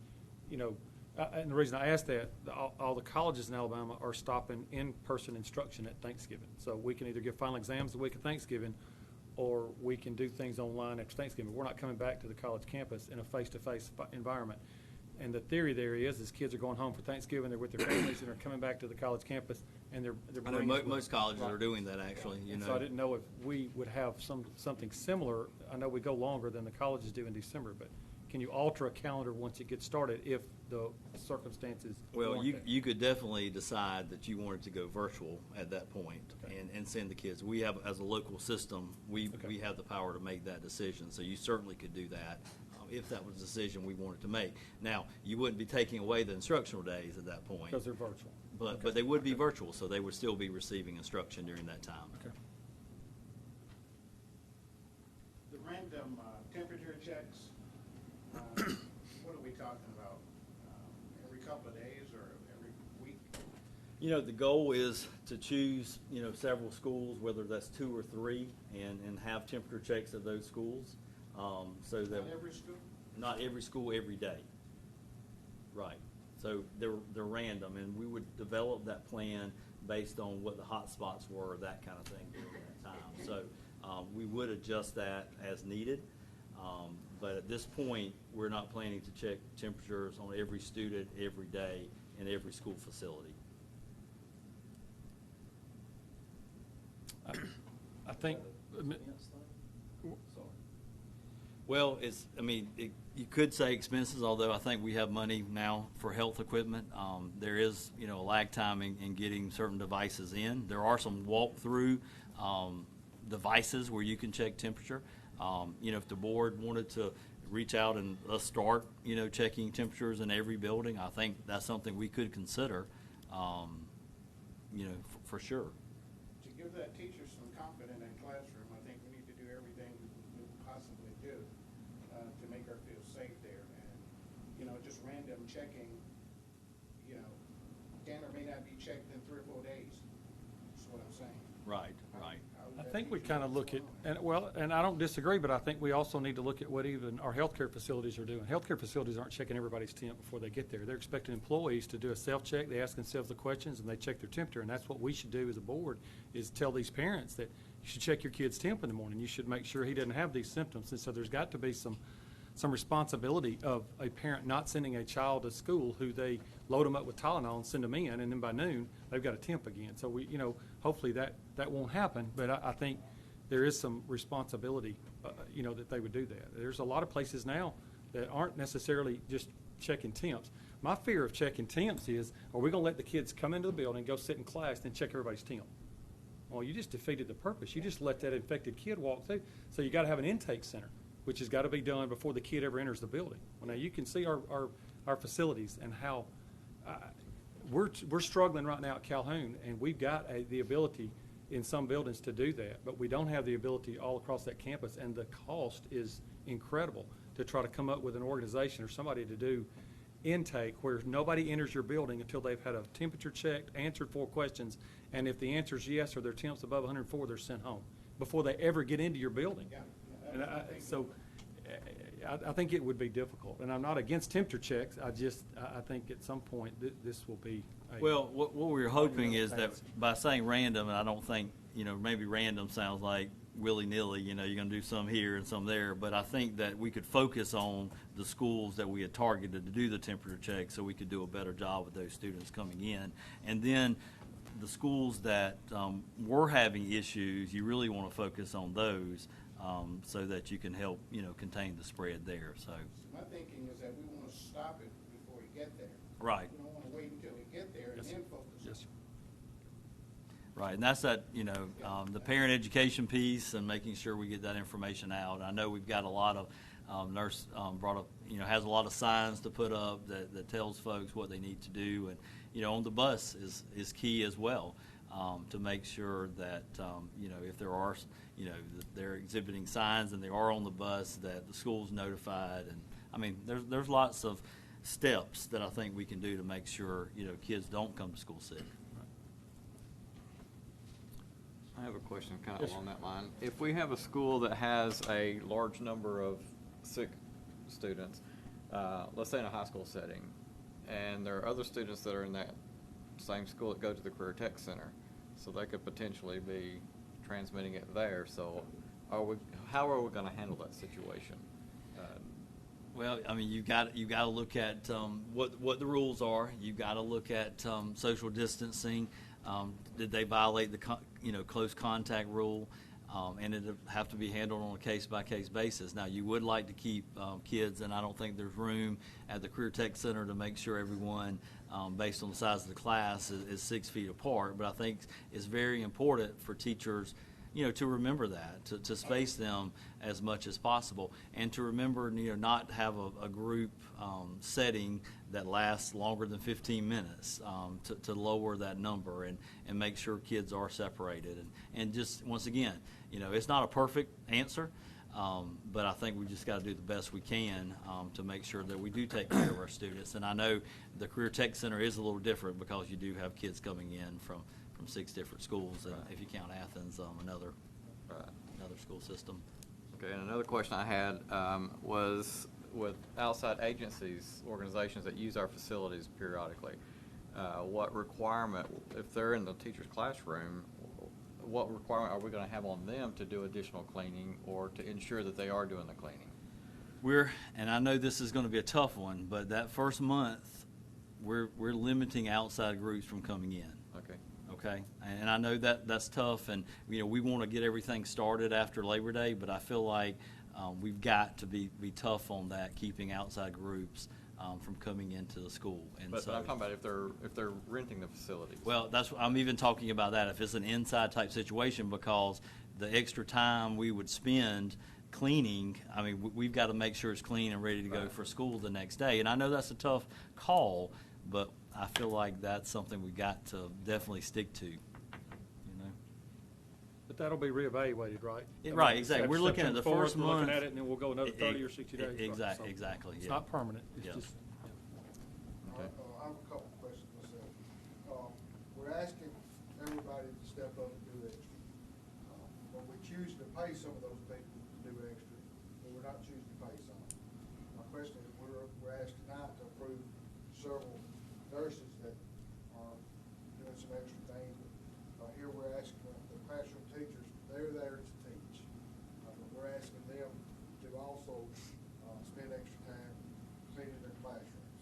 A: and the reason I ask that, all the colleges in Alabama are stopping in-person instruction at Thanksgiving. So we can either give final exams the week of Thanksgiving or we can do things online after Thanksgiving. We're not coming back to the college campus in a face-to-face environment. And the theory there is kids are going home for Thanksgiving, they're with their families, and they're coming back to the college campus, and they're
E: I know
A: bringing
E: most colleges are doing that, actually.
A: So I didn't know if we would have something similar. I know we go longer than the colleges do in December, but can you alter a calendar once it gets started if the circumstances
E: Well,
A: warrant that?
E: you could definitely decide that you wanted to go virtual at that point.
A: Okay.
E: And send the kids. We have, as a local system, we
A: Okay.
E: have the power to make that decision. So you certainly could do that if that was a decision we wanted to make. Now, you wouldn't be taking away the instructional days at that point.
A: Because they're virtual.
E: But they would be virtual, so they would still be receiving instruction during that time.
A: Okay.
G: The random temperature checks, what are we talking about? Every couple of days or every week?
E: The goal is to choose, several schools, whether that's 2 or 3, and have temperature checks at those schools. So that
G: Not every school?
E: Not every school every day. Right. So they're random, and we would develop that plan based on what the hot spots were, that kind of thing during that time. So we would adjust that as needed. But at this point, we're not planning to check temperatures on every student every day in every school facility.
A: I think,
E: Well, you could say expenses, although I think we have money now for health equipment. There is, a lag time in getting certain devices in. There are some walk-through devices where you can check temperature. If the board wanted to reach out and us start, checking temperatures in every building, I think that's something we could consider, for sure.
G: To give that teacher some confidence in classroom, I think we need to do everything we can possibly do to make her feel safe there. And, just random checking,
E: Right, right.
G: How would
A: I
G: that
A: think
G: be
A: we kind of look at,
G: transformed?
A: and I don't disagree, but I think we also need to look at what even our healthcare facilities are doing. Healthcare facilities aren't checking everybody's temp before they get there. They're expecting employees to do a self-check. They ask themselves the questions, and they check their temperature. And that's what we should do as a board, is tell these parents that you should check your kid's temp in the morning. You should make sure he doesn't have these symptoms. And so there's got to be some responsibility of a parent not sending a child to school who they load them up with Tylenol and send them in, and then by noon, they've got a temp again. So we, hopefully that won't happen, but I think there is some responsibility, that they would do that. There's a lot of places now that aren't necessarily just checking temps. My fear of checking temps is, are we going to let the kids come into the building, go sit in class, then check everybody's temp? Well, you just defeated the purpose. You just let that infected kid walk through. So you got to have an intake center, which has got to be done before the kid ever enters the building. Well, now you can see our facilities and how we're struggling right now at Calhoun, and we've got the ability in some buildings to do that, but we don't have the ability all across that campus, and the cost is incredible to try to come up with an organization or somebody to do intake where nobody enters your building until they've had a temperature checked, answered 4 questions, and if the answer is yes or their temp's above 104, they're sent home before they ever get into your building.
G: Yeah.
A: And I think it would be difficult, and I'm not against temperature checks. I think at some point this will be.
E: Well, what we're hoping is that by saying random, and I don't think, maybe random sounds like willy-nilly, you're going to do some here and some there, but I think that we could focus on the schools that we had targeted to do the temperature check so we could do a better job with those students coming in. And then the schools that were having issues, you really want to focus on those so that you can help, contain the spread there. So
G: My thinking is that we want to stop it before we get there.
E: Right.
G: We don't want to wait until we get there and
A: Yes,
G: then
A: sir.
G: focus.
A: Yes, sir.
E: Right, and that's that, the parent education piece and making sure we get that information out. I know we've got a lot of nurse brought up, has a lot of signs to put up that tells folks what they need to do, and on the bus is key as well, to make sure that if there are they're exhibiting signs and they are on the bus, that the school's notified. And I mean there's lots of steps that I think we can do to make sure kids don't come to school sick.
C: I have a question kind of
A: Yes,
C: along that line. If we have a school that has a large number of sick students, let's say in a high school setting, and there are other students that are in that same school that go to the Career Tech Center, so they could potentially be transmitting it there. So how are we going to handle that situation?
E: Well, I mean, you've got to look at what the rules are. You've got to look at social distancing. Did they violate the close contact rule? And it'll have to be handled on a case-by-case basis. Now, you would like to keep kids, and I don't think there's room at the Career Tech Center to make sure everyone, based on the size of the class, is 6 feet apart. But I think it's very important for teachers, to remember that, to space them as much as possible, and to remember, not have a group setting that lasts longer than 15 minutes, to lower that number and make sure kids are separated. And just, once again, it's not a perfect answer, but I think we just got to do the best we can to make sure that we do take care of our students. And I know the Career Tech Center is a little different because you do have kids coming in from 6 different schools, if you count Athens, another school system.
C: Okay, and another question I had was with outside agencies, organizations that use our facilities periodically, what requirement, if they're in the teacher's classroom, what requirement are we going to have on them to do additional cleaning or to ensure that they are doing the cleaning?
E: And I know this is going to be a tough one, but that first month, we're limiting outside groups from coming in. Okay, and I know that's tough, and we want to get everything started after Labor Day, but I feel like we've got to be tough on that, keeping outside groups from coming into the school. And
C: but I'm talking about if they're renting the facilities.
E: Well, I'm even talking about that if it's an inside type situation, because the extra time we would spend cleaning, I mean, we've got to make sure it's clean and ready to go for school the next day. And I know that's a tough call, but I feel like that's something we've got to definitely stick to,
A: But that'll be reevaluated, right?
E: Right, exactly. We're looking at the
A: September 4th,
E: first
A: we're
E: month.
A: looking at it, and then we'll go another 30 or 60 days. Right? So
E: Exactly.
A: It's
E: Yeah.
A: not permanent. It's
E: Yeah.
A: just.
G: I have a couple of questions myself. We're asking everybody to step up and do extra
H: choosing to pay some of those people to do extra, but we're not choosing to pay some. My question is, we're asked tonight to approve several nurses that are doing some extra things. But here we're asking the classroom teachers, they're there to teach. But we're asking them to also spend extra time cleaning their classrooms.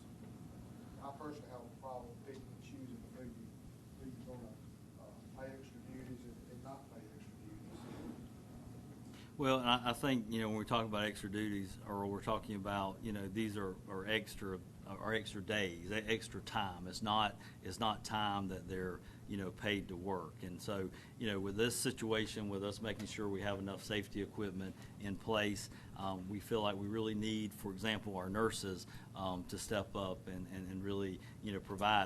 H: I personally have a problem picking and choosing who you're going to pay extra duties and not pay extra duties.
E: Well, and I think, when we're talking about extra duties, or we're talking about, these are extra days, extra time. It's not time that they're, paid to work. And so, with this situation, with us making sure we have enough safety equipment in place, we feel like we really need, for example, our nurses to step up and really,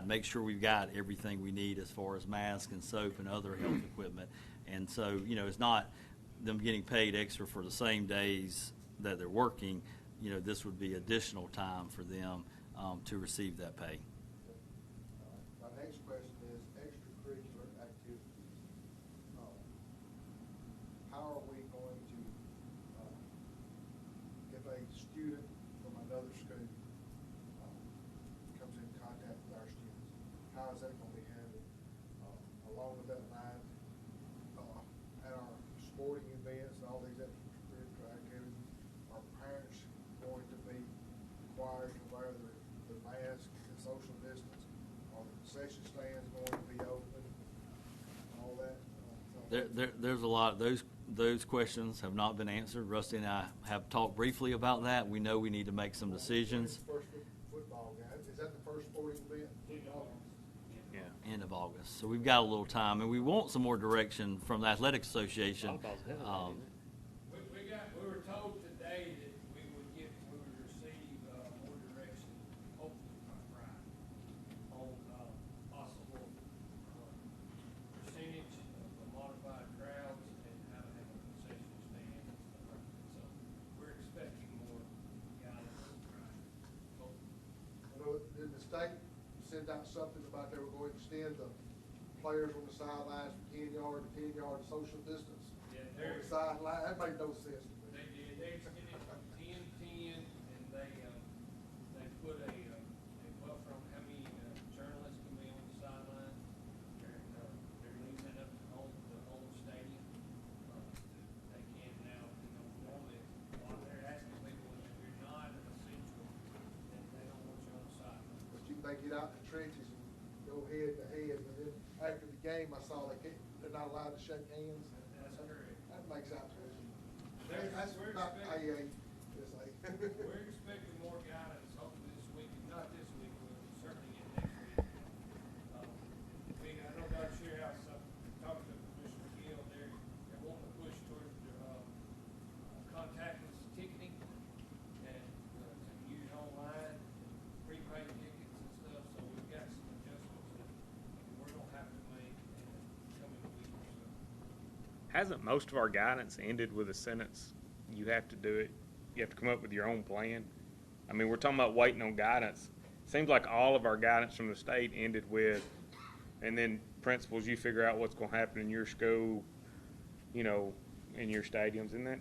E: make sure we've got everything we need as far as masks and soap and other health equipment. And so, it's not them getting paid extra for the same days that they're working. This would be additional time for them to receive that pay.
H: My next question is extracurricular activities. How are we going to, if a student from another school comes in contact with our students, how is that going to be handled? Along with that line, at our sporting events and all these extracurricular activities, are parents going to be required to wear the mask and social distance? Are the concession stands going to be open? All that?
E: There's a lot. Those questions have not been answered. Rusty and I have talked briefly about that. We know we need to make some decisions.
H: First football game, is that the first sporting event?
B: Yeah.
E: End of August. So we've got a little time, and we want some more direction from the Athletic Association.
I: We were told today that we would receive more direction, hopefully by Friday, on possible percentage of modified crowds and how to have a concession stand and stuff like that. So we're expecting more guidance on Friday.
H: Did the state send out something about they were going to extend the players on the sidelines from 10 yard to 10 yard social distance?
I: Yeah,
H: On the sideline, that made no sense to me.
I: They did. They extended it from 10-10, and they put a buffer on how many journalists can be on the sideline. They're leaving that up to the home stadium. They can now, normally, they're asking people if you're not an essential, then they don't want you on the sideline.
H: But they get out in the trenches and go head to head, and then after the game, I saw they're not allowed to shake hands.
I: That's correct.
H: That makes out to me.
I: We're
H: That's not
I: expecting-
H: AA, it's like.
I: We're expecting more guidance, hopefully this week, if not this week, we'll certainly get next week. I know Dr. Shearhouse, talking to Commissioner Gill, they're wanting to push towards contactless ticketing and to use online, prepaid tickets and stuff, so we've got some adjustments that we're gonna have to make in the coming week or so.
B: Hasn't most of our guidance ended with a sentence, you have to do it, you have to come up with your own plan? I mean, we're talking about waiting on guidance. Seems like all of our guidance from the state ended with, and then principals, you figure out what's going to happen in your school, in your stadiums, isn't that?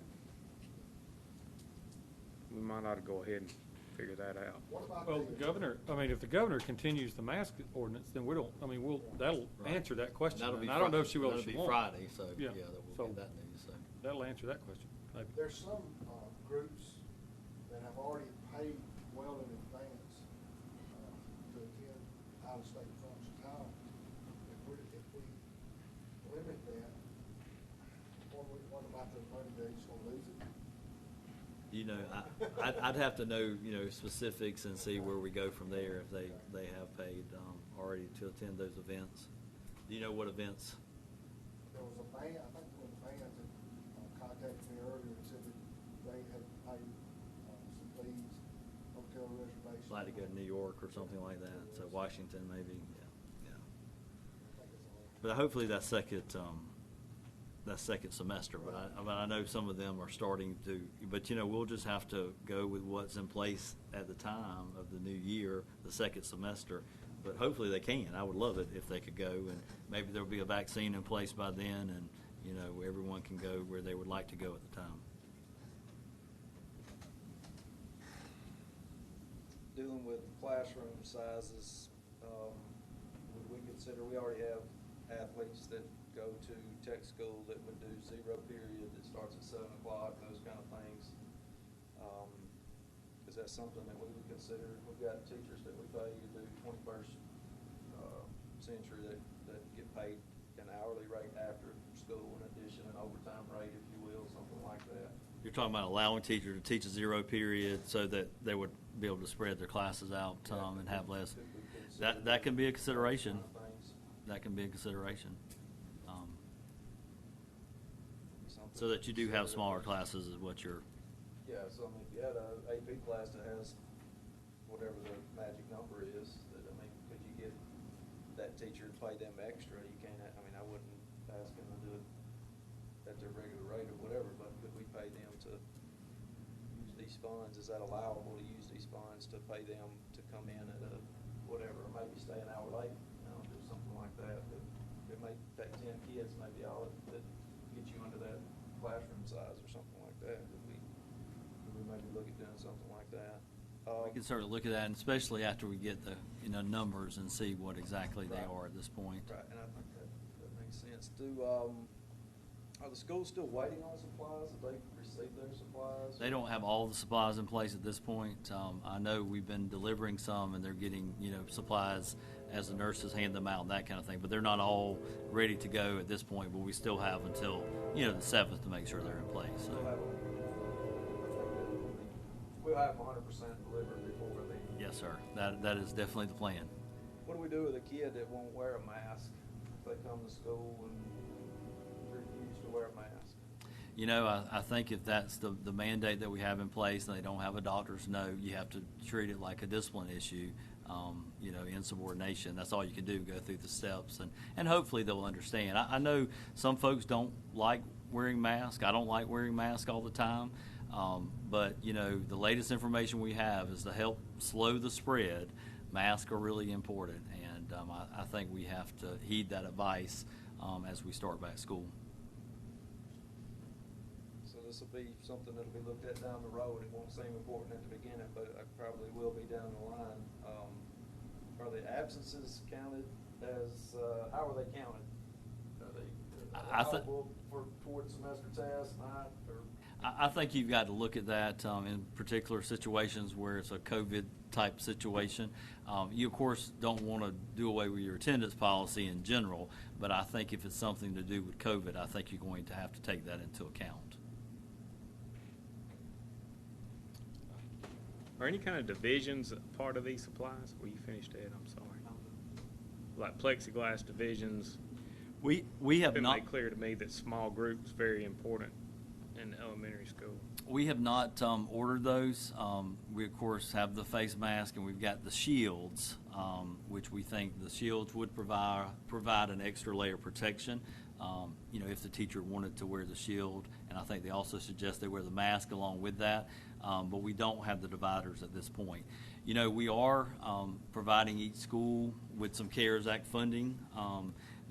B: We might ought to go ahead and figure that out.
H: What about
A: Well, if the governor continues the mask ordinance, then that'll
E: Right.
A: answer that question.
E: That'll be
A: And I don't know if she will or
E: That'll
A: she
E: be
A: won't.
E: Friday, so
A: Yeah.
E: that
A: So-
E: we'll get that news. So.
A: That'll answer that question, maybe.
H: There's some groups that have already paid well in advance to attend out-of-state functions. How, if we limit that, what about the money they're just gonna lose it?
E: I'd have to know, specifics and see where we go from there if they have paid already to attend those events. Do you know what events?
H: There was a band, I think there was a band that contacted me earlier and said that they had paid some fees, hotel reservations.
E: Like to go to New York or something like that. So Washington, maybe. Yeah.
H: I think it's all.
E: But hopefully that second semester. But I know some of them are starting to. But we'll just have to go with what's in place at the time of the new year, the second semester. But hopefully they can. I would love it if they could go, and maybe there'll be a vaccine in place by then, and everyone can go where they would like to go at the time.
F: Dealing with classroom sizes, would we consider, we already have athletes that go to tech school that would do 0 period that starts at 7 o'clock, those kind of things. Is that something that we would consider? We've got teachers that we pay to do 21st century that get paid an hourly rate after school, in addition, an overtime rate, if you will, something like that.
E: You're talking about allowing teachers to teach a 0 period so that they would be able to spread their classes out and have less. That can be a consideration. That can be a consideration. So that you do have smaller classes is what you're.
F: Yeah, so I mean, if you had a AP class that has whatever the magic number is, could you get that teacher to pay them extra? You can't, I wouldn't ask them to do it at their regular rate or whatever, but could we pay them to use these funds? Is that allowable to use these funds to pay them to come in at a whatever, maybe stay an hour late, do something like that? It may take 10 kids, maybe all that get you under that classroom size or something like that. Could we maybe look at doing something like that?
E: We can certainly look at that, and especially after we get the numbers and see what exactly they are at this point.
F: Right, and I think that makes sense. Are the schools still waiting on supplies? Have they received their supplies?
E: They don't have all the supplies in place at this point. I know we've been delivering some, and they're getting supplies as the nurses hand them out and that kind of thing. But they're not all ready to go at this point. But we still have until the 7th to make sure they're in place. So.
F: We'll have 100% delivered before then.
E: Yes, sir. That is definitely the plan.
F: What do we do with a kid that won't wear a mask if they come to school and refuse to wear a mask?
E: I think if that's the mandate that we have in place and they don't have a doctor's note, you have to treat it like a discipline issue, insubordination. That's all you can do, go through the steps, and hopefully they'll understand. I know some folks don't like wearing masks. I don't like wearing masks all the time. But the latest information we have is to help slow the spread. Masks are really important, and I think we have to heed that advice as we start back school.
F: So this will be something that'll be looked at down the road. It won't seem important at the beginning, but it probably will be down the line. Are the absences counted as, how are they counted? Are they eligible toward semester tests, not, or?
E: I think you've got to look at that in particular situations where it's a COVID-type situation. You, of course, don't want to do away with your attendance policy in general, but I think if it's something to do with COVID, I think you're going to have to take that into account.
B: Are any kind of divisions part of these supplies? Well, you finished Ed, I'm sorry. Like plexiglass divisions.
E: We have
B: It's been
E: not
B: made clear to me that small groups very important in elementary school.
E: We have not ordered those. We, of course, have the face mask, and we've got the shields, which we think the shields would provide an extra layer of protection, if the teacher wanted to wear the shield. And I think they also suggest they wear the mask along with that. But we don't have the dividers at this point. We are providing each school with some CARES Act funding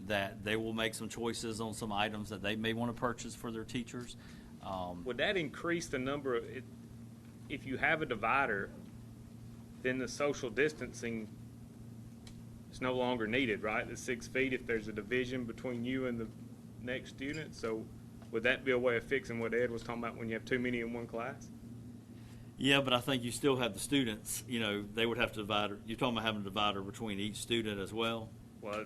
E: that they will make some choices on some items that they may want to purchase for their teachers.
B: Would that increase the number of it? If you have a divider, then the social distancing is no longer needed, right? The 6 feet if there's a division between you and the next student. So would that be a way of fixing what Ed was talking about when you have too many in one class?
E: Yeah, but I think you still have the students, they would have to divide. You're talking about having a divider between each student as well?
B: Well,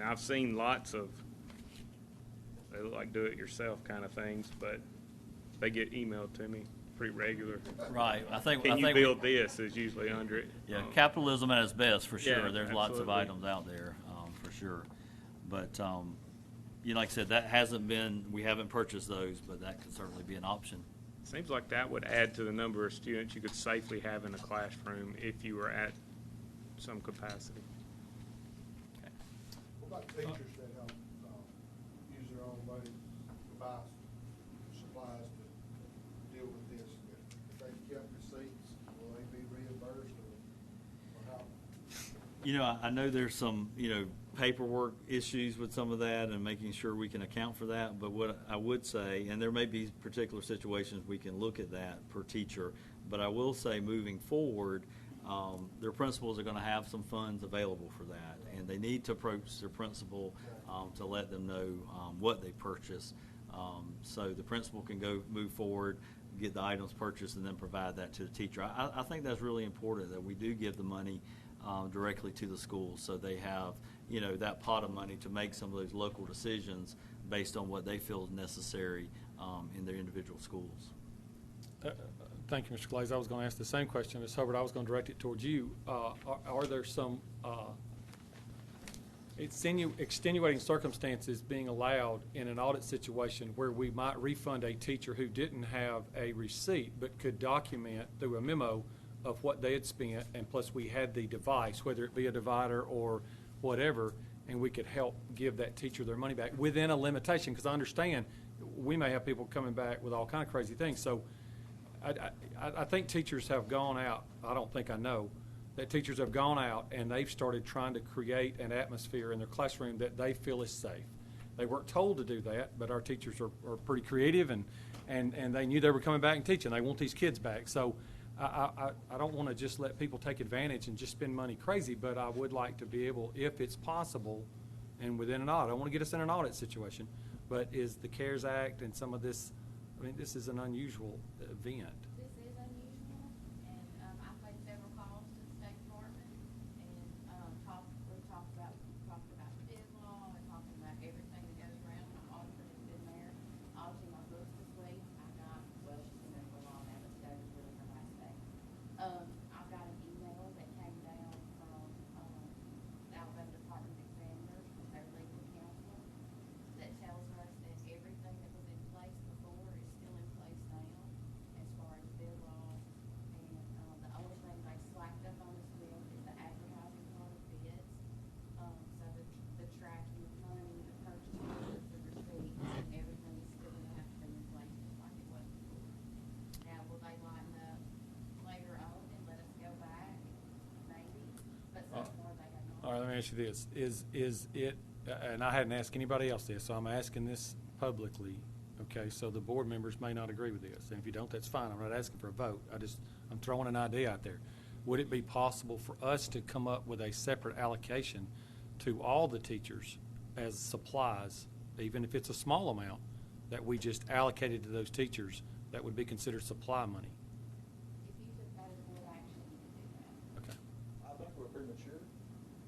B: I've seen lots of, they look like do-it-yourself kind of things, but they get emailed to me pretty regular.
E: Right.
B: Can you build this is usually under it.
E: Yeah, capitalism at its best, for sure.
B: Yeah,
E: There's lots of
B: absolutely.
E: items out there, for sure. But, like I said, we haven't purchased those, but that could certainly be an option.
B: Seems like that would add to the number of students you could safely have in a classroom if you were at some capacity.
H: What about teachers that don't use their own money to buy supplies to deal with this? If they kept receipts, will they be reimbursed or how?
E: You know, I know there's some, paperwork issues with some of that and making sure we can account for that. But what I would say, and there may be particular situations we can look at that per teacher, but I will say moving forward, their principals are going to have some funds available for that. And they need to approach their principal to let them know what they purchase. So the principal can move forward, get the items purchased, and then provide that to the teacher. I think that's really important that we do give the money directly to the schools, so they have, that pot of money to make some of those local decisions based on what they feel is necessary in their individual schools.
A: Thank you, Mr. Glaze. I was going to ask the same question, Ms. Hubbard. I was going to direct it towards you. Are there some extenuating circumstances being allowed in an audit situation where we might refund a teacher who didn't have a receipt but could document through a memo of what they had spent, and plus we had the device, whether it be a divider or whatever, and we could help give that teacher their money back within a limitation? Because I understand we may have people coming back with all kind of crazy things. So I think teachers have gone out. I don't think I know that teachers have gone out and they've started trying to create an atmosphere in their classroom that they feel is safe. They weren't told to do that, but our teachers are pretty creative, and they knew they were coming back and teaching. They want these kids back. So I don't want to just let people take advantage and just spend money crazy, but I would like to be able, if it's possible, and within an audit. I don't want to get us in an audit situation, but is the CARES Act and some of this, this is an unusual event.
J: This is unusual, and I've made several calls to the State Department, and we've talked about bid law, and talking about everything that goes around. My auditor has been there, auditing my books this week. She's been there for a while now, but today was really her last day. I've got an email that came down from the Alabama Department of Examiners, from their legal counsel, that tells us that everything that was in place before is still in place now, as far as bid law. And the only thing they slacked up on us with is the advertising part of bids. So the tracking of money, the purchase orders, the receipts, and everything is still going to have to be in place just like it was before. Now, will they lighten up later on and let us go back? Maybe, but so far they have not.
A: All right, let me ask you this. Is it, and I hadn't asked anybody else this, so I'm asking this publicly, okay? So the board members may not agree with this, and if you don't, that's fine. I'm not asking for a vote. I'm throwing an idea out there. Would it be possible for us to come up with a separate allocation to all the teachers as supplies, even if it's a small amount, that we just allocated to those teachers that would be considered supply money?
J: If you took that as board action, you could do that.
A: Okay.
F: I think we're premature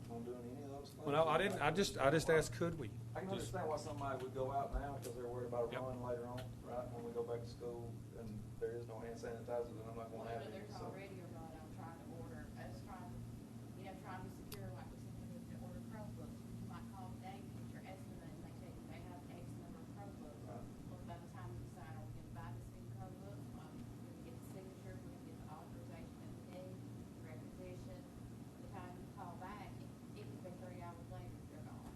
F: on doing any of those things.
A: Well, no, I didn't. I just asked, could we?
F: I can understand why somebody would go out now because they're worried about a
A: Yep.
F: run later on, right? When we go back to school and there is no hand sanitizer, then I'm not going to have
J: Whether
F: any.
J: there's
F: So.
J: already or not, I'm trying to order, trying to secure, like we said, to order Chromebooks. You might call today, get your estimate, and they tell you they have X number of Chromebooks.
F: Right.
J: Well, by the time you decide, are we going to buy this new Chromebook, we're going to get the signature, we're going to get the authorization of the day, requisition. By the time you call back, it could be 3 hours later, they're gone.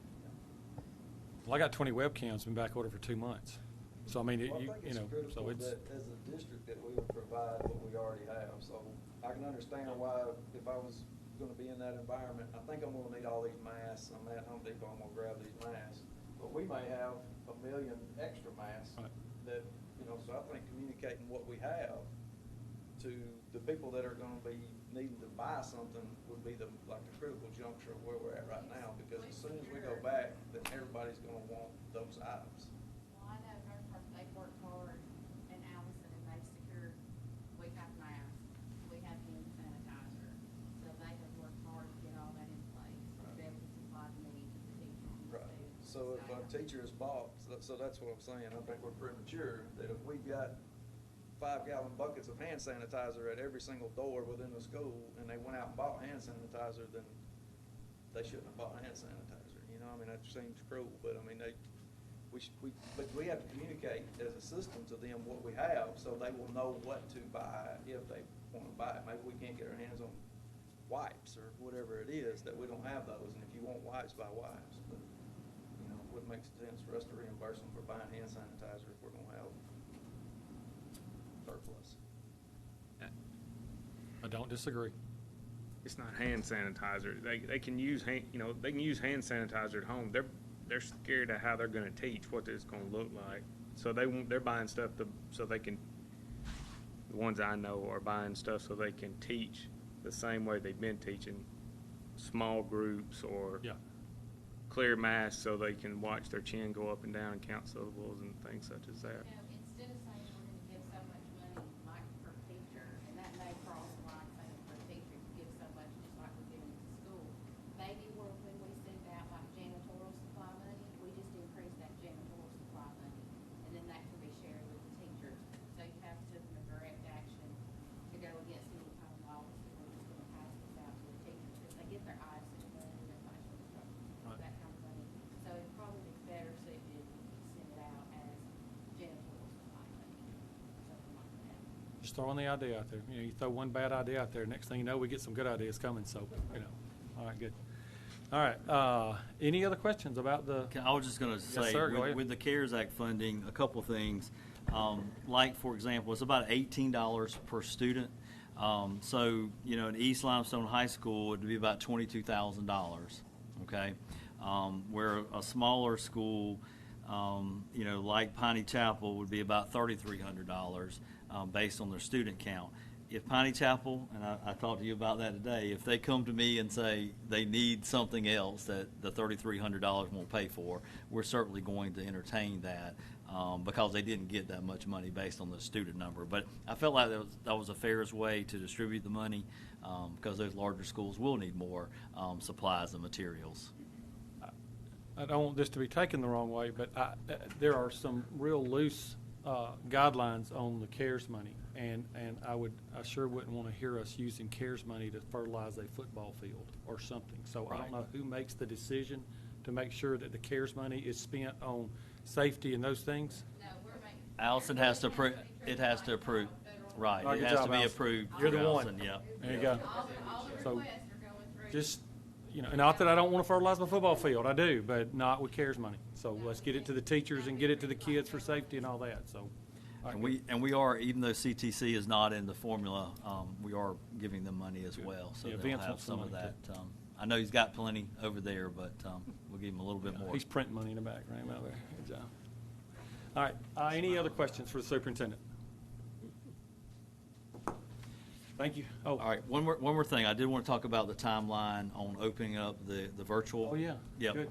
A: Well, I got 20 webcams been back ordered for 2 months. So I mean,
F: Well, I think it's critical
A: so it's.
F: that as a district that we would provide what we already have. So I can understand why if I was going to be in that environment, I think I'm going to need all these masks. I'm at Home Depot, I'm going to grab these masks. But we may have 1 million extra masks
A: Right.
F: that, so I think communicating what we have to the people that are going to be needing to buy something would be the critical juncture of where we're at right now. Because as soon as we go back, then everybody's going to want those items.
J: Well, I know North Park, they've worked hard, and Allison, and they've secured, we have masks, we have hand sanitizer, so they have worked hard to get all that in place, to be able to supply the needs of the teachers and the
F: Right.
J: students.
F: So if a teacher is bought, so that's what I'm saying, I think we're premature, that if we've got 5-gallon buckets of hand sanitizer at every single door within the school, and they went out and bought hand sanitizer, then they shouldn't have bought hand sanitizer, that seems cruel, but but we have to communicate as a system to them what we have, so they will know what to buy if they want to buy it. Maybe we can't get our hands on wipes or whatever it is, that we don't have those, and if you want wipes, buy wipes, but, what makes sense for us to reimburse them for buying hand sanitizer if we're gonna have surplus?
A: I don't disagree.
B: it's not hand sanitizer. They can use they can use hand sanitizer at home. They're scared of how they're going to teach, what it's going to look like. So they're buying stuff so they can. The ones I know are buying stuff so they can teach the same way they've been teaching, small groups or clear masks so they can watch their chin go up and down and count syllables and things such as that.
J: You know, instead of saying we're gonna give so much money, like per teacher, and that may cross the line saying per teacher, you give so much, just like we're giving to school. Maybe when we send out like janitorial supply money, we just increase that janitorial supply money, and then that can be shared with the teachers. So you have to take a direct action to go against any kind of laws that we're just gonna pass this out to the teachers, because they get their eyes money and their facial instruction, that kind of money. So it'd probably be better suited to send it out as janitorial supply money, something like that.
A: Just throwing the idea out there. You throw one bad idea out there, next thing you know, we get some good ideas coming, so, All right, good. All right, any other questions about the?
E: I was just going to say,
A: sir, go ahead.
E: with the CARES Act funding, a couple things. Like, for example, it's about $18 per student. So, in East Limestone High School, it would be about $22,000, okay? Where a smaller school, like Piney Chapel, would be about $3,300 based on their student count. If Piney Chapel, and I talked to you about that today, if they come to me and say they need something else that the $3,300 won't pay for, we're certainly going to entertain that because they didn't get that much money based on the student number. But I felt like that was a fairest way to distribute the money because those larger schools will need more supplies and materials.
A: I don't want this to be taken the wrong way, but there are some real loose guidelines on the CARES money, and I sure wouldn't want to hear us using CARES money to fertilize a football field or something. So I don't know who makes the decision to make sure that the CARES money is spent on safety and those things.
J: No, we're making.
E: Allison has to approve. It has to approve. Right.
A: Oh,
E: It
A: good
E: has
A: job,
E: to be
A: Allison.
E: approved.
A: You're the
E: through
A: one.
E: Allison, yeah.
A: There you go.
J: All the
A: So,
J: requests are going through.
A: Just, not that I don't want to fertilize my football field, I do, but not with CARES money. So let's get it to the teachers and get it to the kids for safety and all that, so. all right,
E: And we are, even though CTC is not in the formula, we are giving them money as well. So
A: Yeah,
E: they'll
A: Vince
E: have
A: wants some
E: some of
A: money,
E: that. I know he's got plenty over there, but we'll give him a little bit more.
A: He's printing money in the back, right, out there. Good job. All right, any other questions for the superintendent? Thank you. Oh,
E: All right, one more thing. I did want to talk about the timeline on opening up the virtual.
A: Oh, yeah.
E: Yep.
A: Good.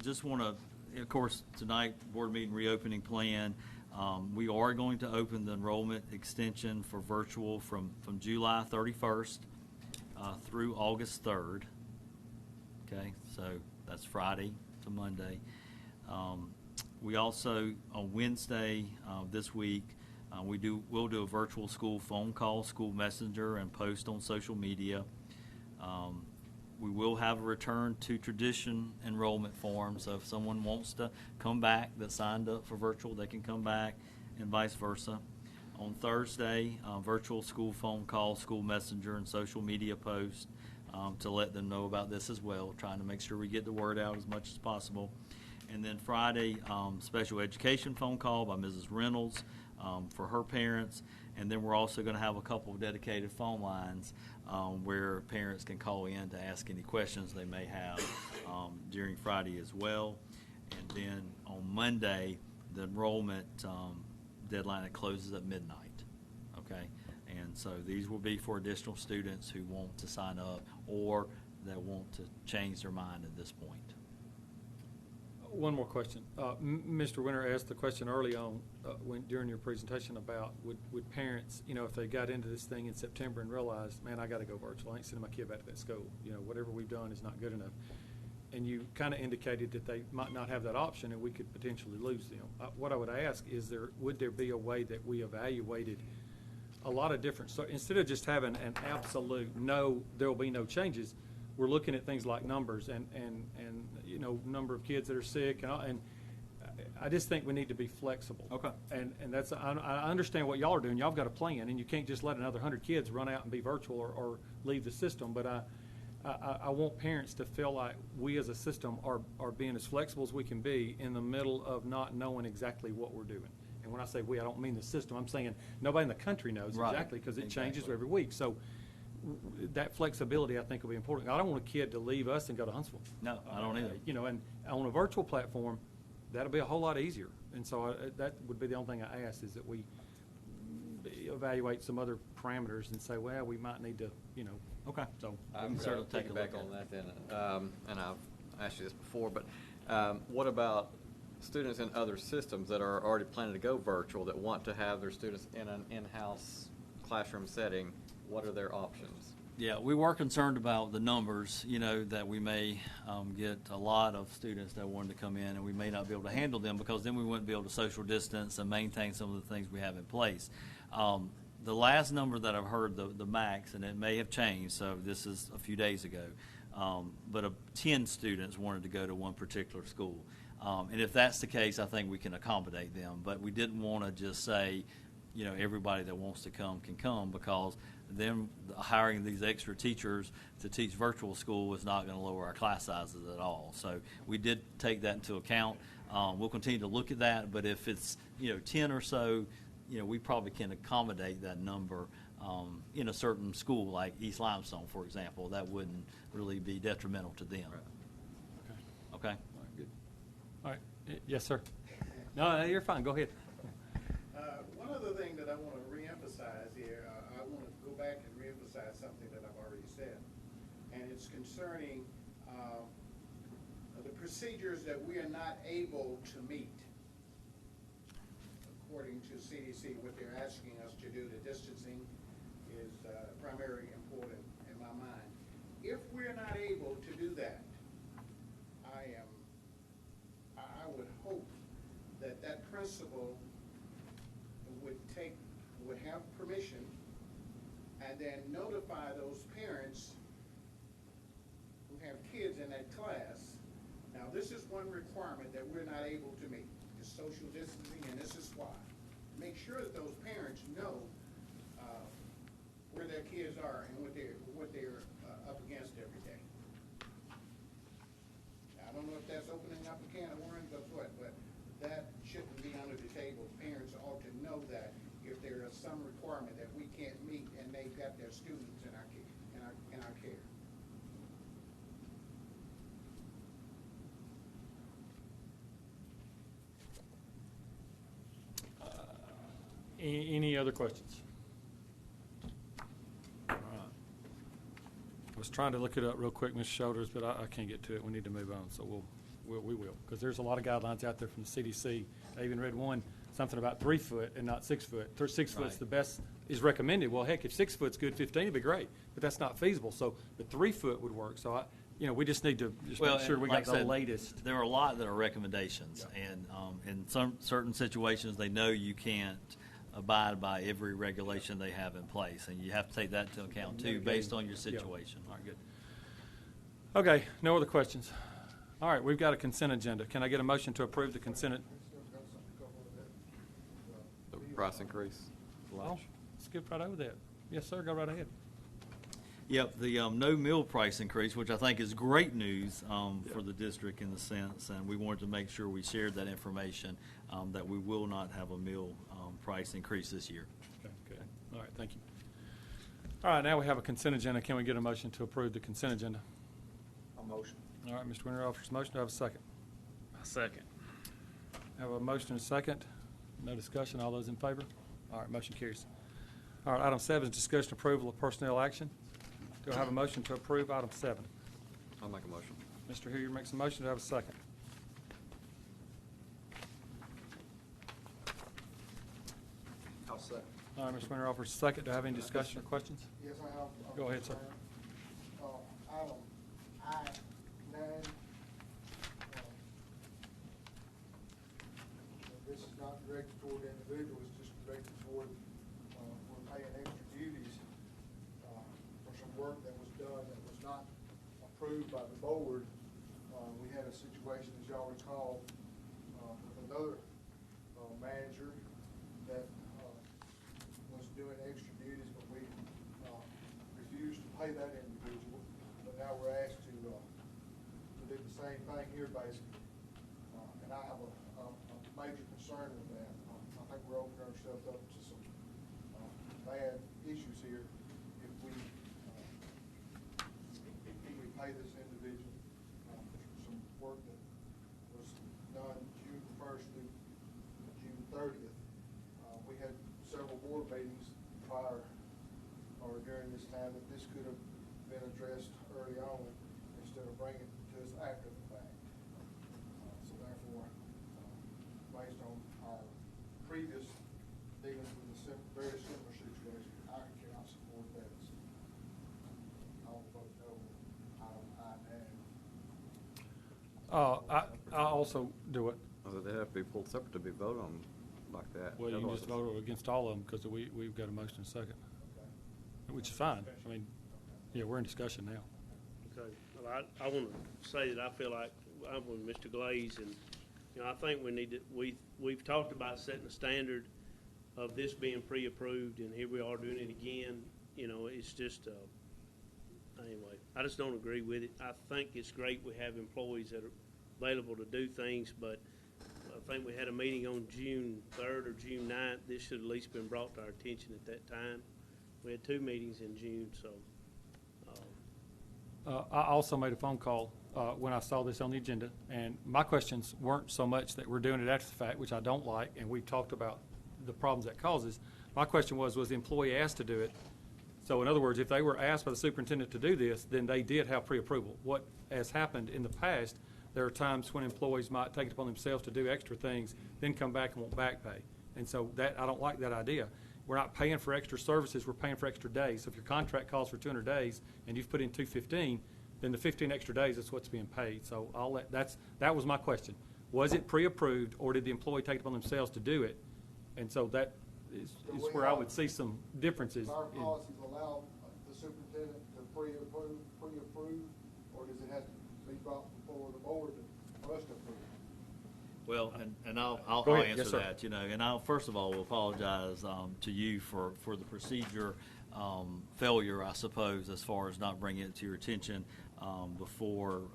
E: Just want to, of course, tonight, board meeting reopening plan. We are going to open the enrollment extension for virtual from July 31st through August 3rd. Okay, so that's Friday to Monday. We also, on Wednesday this week, we'll do a virtual school phone call, school messenger, and post on social media. We will have a return to tradition enrollment form, so if someone wants to come back that signed up for virtual, they can come back, and vice versa. On Thursday, virtual school phone call, school messenger, and social media post to let them know about this as well, trying to make sure we get the word out as much as possible. And then Friday, special education phone call by Mrs. Reynolds for her parents. And then we're also going to have a couple of dedicated phone lines where parents can call in to ask any questions they may have during Friday as well. And then on Monday, the enrollment deadline, it closes at midnight. Okay? And so these will be for additional students who want to sign up or that want to change their mind at this point.
A: one more question. Mr. Winter asked the question early on during your presentation about would parents, if they got into this thing in September and realized, man, I got to go virtual. I ain't sending my kid back to that school. Whatever we've done is not good enough. And you kind of indicated that they might not have that option and we could potentially lose them. What I would ask is would there be a way that we evaluated a lot of different, so instead of just having an absolute no, there will be no changes, we're looking at things like numbers and number of kids that are sick and I just think we need to be flexible.
E: Okay.
A: And that's I understand what y'all are doing. Y'all got a plan, and you can't just let another 100 kids run out and be virtual or leave the system. But I want parents to feel like we as a system are being as flexible as we can be in the middle of not knowing exactly what we're doing. And when I say we, I don't mean the system. I'm saying nobody in the country knows
E: Right.
A: exactly because it changes
E: Exactly.
A: every week. So that flexibility, I think, will be important. I don't want a kid to leave us and go to Huntsville.
E: No, I don't either.
A: You know, and on a virtual platform, that'll be a whole lot easier. And so that would be the only thing I ask, is that we evaluate some other parameters and say, well, we might need to, you know.
E: Okay.
A: So
E: we can certainly take a look
K: back
E: at
K: on
E: it.
K: that then, and I've asked you this before, but what about students in other systems that are already planning to go virtual, that want to have their students in an in-house classroom setting? What are their options?
E: Yeah, we were concerned about the numbers, you know, that we may get a lot of students that wanted to come in, and we may not be able to handle them, because then we wouldn't be able to social distance and maintain some of the things we have in place. The last number that I've heard, the max, and it may have changed, so this is a few days ago, but 10 students wanted to go to one particular school. And if that's the case, I think we can accommodate them. But we didn't want to just say, you know, everybody that wants to come can come, because then hiring these extra teachers to teach virtual school is not going to lower our class sizes at all. So we did take that into account. We'll continue to look at that, but if it's, you know, 10 or so, you know, we probably can accommodate that number in a certain school like East Limestone, for example. That wouldn't really be detrimental to them. Okay?
A: All right, good. All right. Yes, sir. No, you're fine. Go ahead.
G: One other thing that I want to reemphasize here, I want to go back and reemphasize something that I've already said, and it's concerning the procedures that we are not able to meet. According to CDC, what they're asking us to do, the distancing is primarily important in my mind. If we're not able to do that, I would hope that that principal would have permission and then notify those parents who have kids in that class. Now, this is one requirement that we're not able to meet, is social distancing, and this is why. Make sure that those parents know where their kids are and what they're up against every day. Now, I don't know if that's opening up a can of worms or what, but that shouldn't be under the table. Parents ought to know that if there is some requirement that we can't meet and they've got their students in our care.
A: Any other questions? All right. I was trying to look it up real quick, Ms. Shoulders, but I can't get to it. We need to move on, so we will, because there's a lot of guidelines out there from the CDC. I even read one, something about 3 foot and not 6 foot. 6 foot's
E: Right.
A: the best, is recommended. Well, heck, if 6 foot's good, 15 would be great, but that's not feasible. So the 3 foot would work. So we just need to make sure we
E: like
A: got
E: I
A: the
E: said,
A: latest.
E: There are a lot that are recommendations, and in some certain situations, they know you can't abide by every regulation they have in place, and you have to take that into account too, based on your situation. All right, good.
A: Okay, no other questions. All right, we've got a consent agenda. Can I get a motion to approve the consent?
K: The price increase?
A: Oh, skip right over that. Yes, sir, go right ahead.
E: Yep, the no meal price increase, which I think is great news for the district in the sense, and we wanted to make sure we shared that information, that we will not have a meal price increase this year.
A: Okay, good. All right, thank you. All right, now we have a consent agenda. Can we get a motion to approve the consent agenda?
F: A motion.
A: All right, Mr. Winter offers a motion. Do I have a second?
B: Second.
A: Have a motion and a second. No discussion. All those in favor? All right, motion carries. All right, item 7 is discussion approval of personnel action. Do I have a motion to approve item 7?
K: I'll make a motion.
A: Mr. Hilliard makes a motion. Do I have a second?
F: I'll second.
A: All right, Mr. Winter offers a second. Do I have any discussion or questions?
H: Yes, I have.
A: Go ahead, sir.
H: Item I-9. This is not directed toward individuals, it's just directed toward, we're paying extra duties for some work that was done that was not approved by the board. We had a situation, as y'all recall, with another manager that was doing extra duties, but we refused to pay that individual. But now we're asked to do the same thing here, basically. And I have a major concern with that. I think we're opening ourselves up to some bad issues here if we pay this individual for some work that was done June 1st through June 30th. We had several board meetings prior or during this time that this could have been addressed early on instead of bringing it to us after the fact. So therefore, based on our previous dealings with a very similar situation, I cannot support that. I will vote no on item I.
A: I also do it.
K: So they have to be pulled separate to be voted on like that.
A: Well, you can
K: Otherwise
A: just
K: it's-
A: vote against all of them because we've got a motion and a second, which is fine. I mean, yeah, we're in discussion now.
D: Okay, well, I want to say that I feel like I'm with Mr. Glaze, and, you know, I think we need to, we've talked about setting a standard of this being pre-approved, and here we are doing it again. You know, it's just, anyway, I just don't agree with it. I think it's great we have employees that are available to do things, but I think we had a meeting on June 3rd or June 9th. This should at least been brought to our attention at that time. We had 2 meetings in June, so.
A: I also made a phone call when I saw this on the agenda, and my questions weren't so much that we're doing it after the fact, which I don't like, and we've talked about the problems that causes. My question was the employee asked to do it? So in other words, if they were asked by the superintendent to do this, then they did have pre-approval. What has happened in the past, there are times when employees might take it upon themselves to do extra things, then come back and want back pay. And so that, I don't like that idea. We're not paying for extra services, we're paying for extra days. So if your contract calls for 200 days and you've put in 215, then the 15 extra days is what's being paid. So that was my question. Was it pre-approved, or did the employee take it upon themselves to do it? And so that is where I would see some differences.
H: Does our
A: in-
H: policies allow the superintendent to pre-approve, or does it have to be brought before the board for us to approve?
E: Well, and I'll
A: Go ahead.
E: answer
A: Yes, sir.
E: that, you know, and I'll, first of all, will apologize to you for the procedure failure, I suppose, as far as not bringing it to your attention before,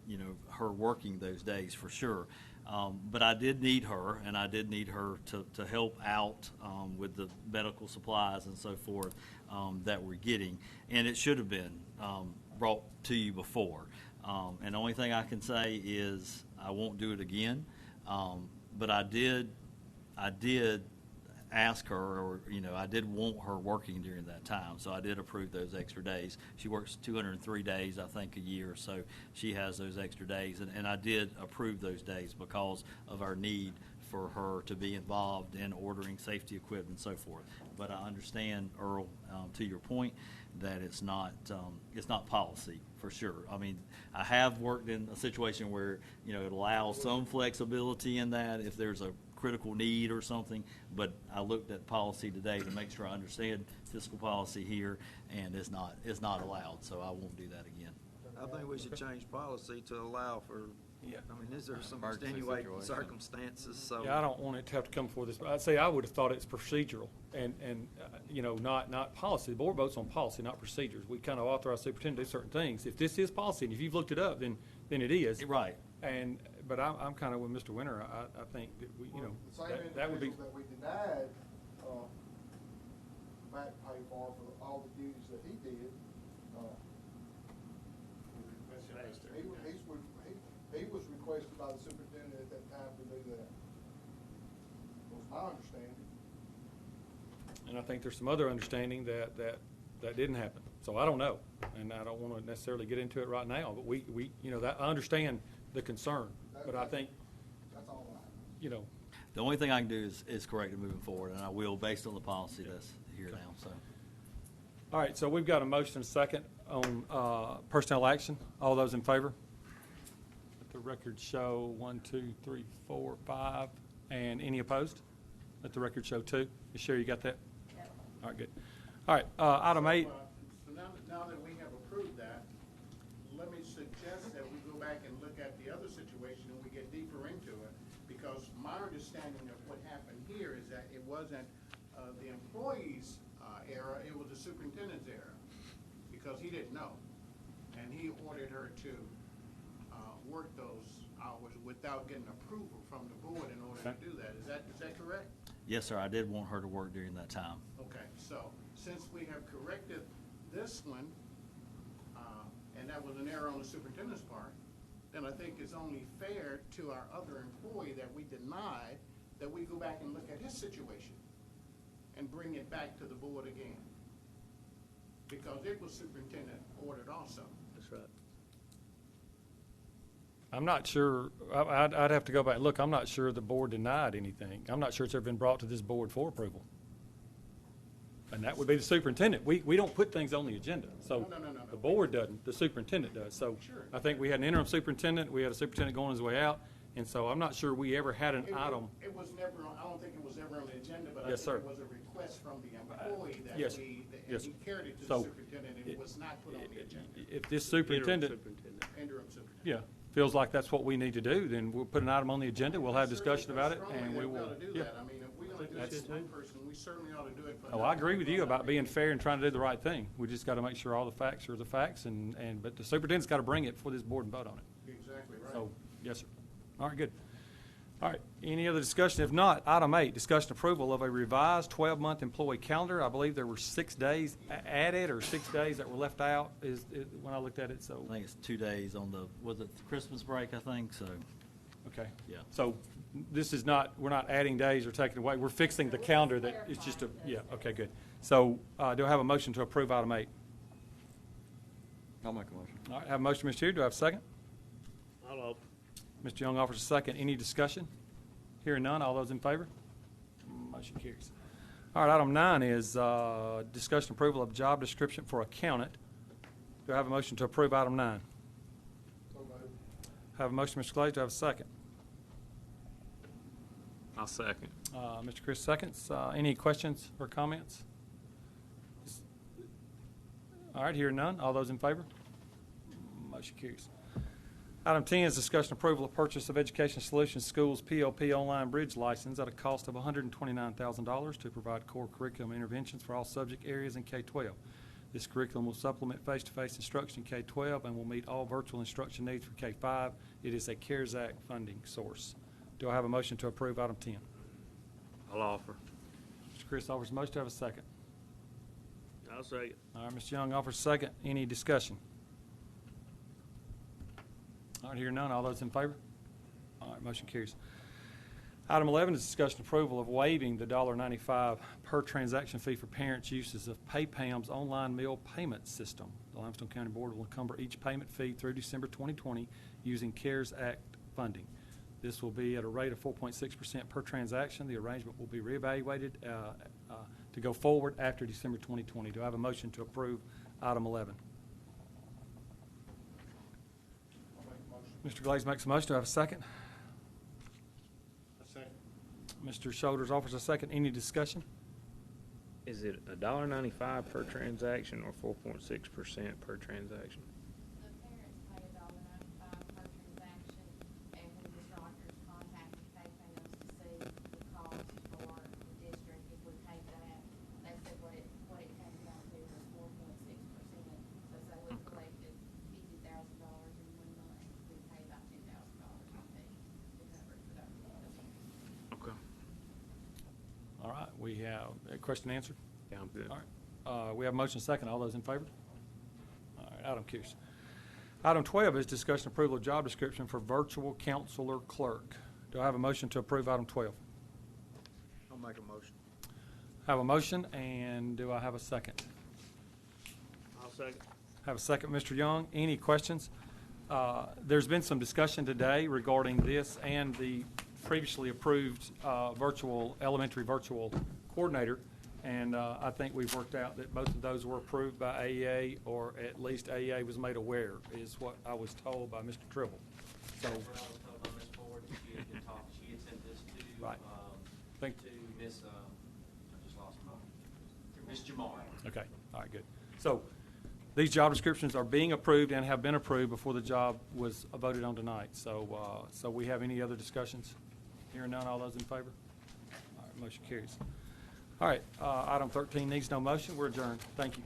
E: you know, her working those days, for sure. But I did need her, and I did need her to help out with the medical supplies and so forth that we're getting, and it should have been brought to you before. And the only thing I can say is I won't do it again. But I did ask her, or, you know, I did want her working during that time, so I did approve those extra days. She works 203 days, I think, a year, so she has those extra days, and I did approve those days because of our need for her to be involved in ordering safety equipment and so forth. But I understand, Earl, to your point, that it's not policy, for sure. I mean, I have worked in a situation where, you know, it allows some flexibility in that if there's a critical need or something, but I looked at policy today to make sure I understand fiscal policy here, and it's not allowed, so I won't do that again.
F: I think we should change policy to allow for,
A: Yeah.
F: I mean, is there some
K: Emergency
F: extenuating
K: situation.
F: circumstances, so.
A: Yeah, I don't want it to have to come before this, but I'd say I would have thought it's procedural and you know, not policy. The board votes on policy, not procedures. We kind of authorize the superintendent to do certain things. If this is policy, and if you've looked it up, then it is.
E: Right.
A: But I'm kind of with Mr. Winter. I think that we, you know,
H: The same
A: that would be.
H: individual that we denied back pay for all the duties that he did, he was requested by the superintendent at that time to do that. Was my understanding.
A: And I think there's some other understanding that didn't happen. So I don't know, and I don't want to necessarily get into it right now. But we you know, that I understand the concern, but I think,
H: That's all right.
A: you know.
E: The only thing I can do is correct it moving forward, and I will based on the policy that's here now. So.
A: All right, so we've got a motion and a second on personnel action. All those in favor? Let the record show 1, 2, 3, 4, 5, and any opposed? Let the record show 2. You sure you got that? All right, good. All right, item 8.
G: So now that we have approved that, let me suggest that we go back and look at the other situation and we get deeper into it. Because my understanding of what happened here is that it wasn't the employee's error, it was the superintendent's error. Because he didn't know. And he ordered her to work those hours without getting approval from the board in order to do that. Is that correct?
E: Yes, sir. I did want her to work during that time.
G: Okay, so since we have corrected this one, and that that was an error on the superintendent's part, then I think it's only fair to our other employee that we denied that we go back and look at his situation and bring it back to the board again. Because it was superintendent ordered also.
D: That's right.
A: I'm not sure, I'd have to go back and look, I'm not sure the board denied anything. I'm not sure it's ever been brought to this board for approval. And that would be the superintendent. We don't put things on the agenda, so
G: No.
A: the board doesn't, the superintendent does. So
G: Sure.
A: I think we had an interim superintendent, we had a superintendent going his way out, and so I'm not sure we ever had an item.
G: It was never, I don't think it was ever on the agenda, but I
A: Yes,
G: think
A: sir.
G: it was a request from the employee that
A: Yes.
G: we,
A: Yes.
G: and he carried it to the
A: So,
G: superintendent, and it was not put on the agenda.
A: If this superintendent,
D: Interim superintendent.
G: Interim superintendent.
A: yeah, feels like that's what we need to do, then we'll put an item on the agenda, we'll have discussion about it,
G: Strongly
A: and
G: that
A: we
G: we
A: will.
G: ought to do
A: Yeah.
G: that. I mean, if we're gonna do it
A: That's-
G: for one person, we certainly ought to do it for.
A: Oh, I agree with you about being fair and trying to do the right thing. We just got to make sure all the facts are the facts, but the superintendent's got to bring it for this board and vote on it.
G: Exactly right.
A: So, yes, sir. All right, good. All right, any other discussion? If not, item 8, discussion approval of a revised 12-month employee calendar. I believe there were 6 days added or 6 days that were left out is when I looked at it, so,
E: I think it's 2 days on was it Christmas break, I think, so,
A: okay.
E: yeah.
A: So this is not, we're not adding days or taking away, we're fixing the calendar that, it's just a, yeah, okay, good. So do I have a motion to approve item 8?
K: I'll make a motion.
A: All right, have a motion, Mr. Hughes. Do I have a second?
D: I'll offer.
A: Mr. Young offers a second. Any discussion? Hearing none, all those in favor? Motion carries. All right, item 9 is discussion approval of job description for accountant. Do I have a motion to approve item 9?
H: So moved.
A: Have a motion, Mr. Glaze. Do I have a second?
B: I'll second.
A: Mr. Chris seconds. Any questions or comments? All right, hearing none, all those in favor? Motion carries. Item 10 is discussion approval of purchase of Education Solutions Schools PLP online bridge license at a cost of $129,000 to provide core curriculum interventions for all subject areas in K-12. This curriculum will supplement face-to-face instruction in K-12 and will meet all virtual instruction needs for K-5. It is a CARES Act funding source. Do I have a motion to approve item 10?
B: I'll offer.
A: Mr. Chris offers a motion. Do I have a second?
D: I'll second.
A: All right, Mr. Young offers a second. Any discussion? All right, hearing none. All those in favor? All right, motion carries. Item 11 is discussion approval of waiving the $1.95 per transaction fee for parents' uses of PayPam's online meal payment system. The Limestone County Board will encumber each payment fee through December 2020 using CARES Act funding. This will be at a rate of 4.6% per transaction. The arrangement will be reevaluated to go forward after December 2020. Do I have a motion to approve item 11?
H: I'll make a motion.
A: Mr. Glaze makes a motion. Do I have a second?
G: A second.
A: Mr. Shoulders offers a second. Any discussion?
B: Is it $1.95 per transaction or 4.6% per transaction?
J: The parents pay $1.95 per transaction, and when the doctors contacted PayPal to see the cost for the district, if we paid that, they said what it came down to was 4.6%. So say we collected $50,000 in 1 month, we pay about $10,000 in fee to cover it for that.
B: Okay.
A: All right, we have a question answered.
B: Yeah, I'm good.
A: All right, we have a motion second. All those in favor? All right, item carries. Item 12 is discussion approval of job description for virtual counselor clerk. Do I have a motion to approve item 12?
H: I'll make a motion.
A: Have a motion, and do I have a second?
D: I'll second.
A: Have a second, Mr. Young. Any questions? There's been some discussion today regarding this and the previously approved elementary virtual coordinator, and I think we've worked out that both of those were approved by AEA, or at least AEA was made aware, is what I was told by Mr. Tribble. So,
L: What I was told on this board, that she had talked, she had sent this to,
A: Right. Think-
L: to Miss, I just lost my, Miss Jamar.
A: okay, all right, good. So these job descriptions are being approved and have been approved before the job was voted on tonight. So, so we have any other discussions? Hearing none, all those in favor? All right, motion carries. All right, item 13 needs no motion. We're adjourned. Thank you.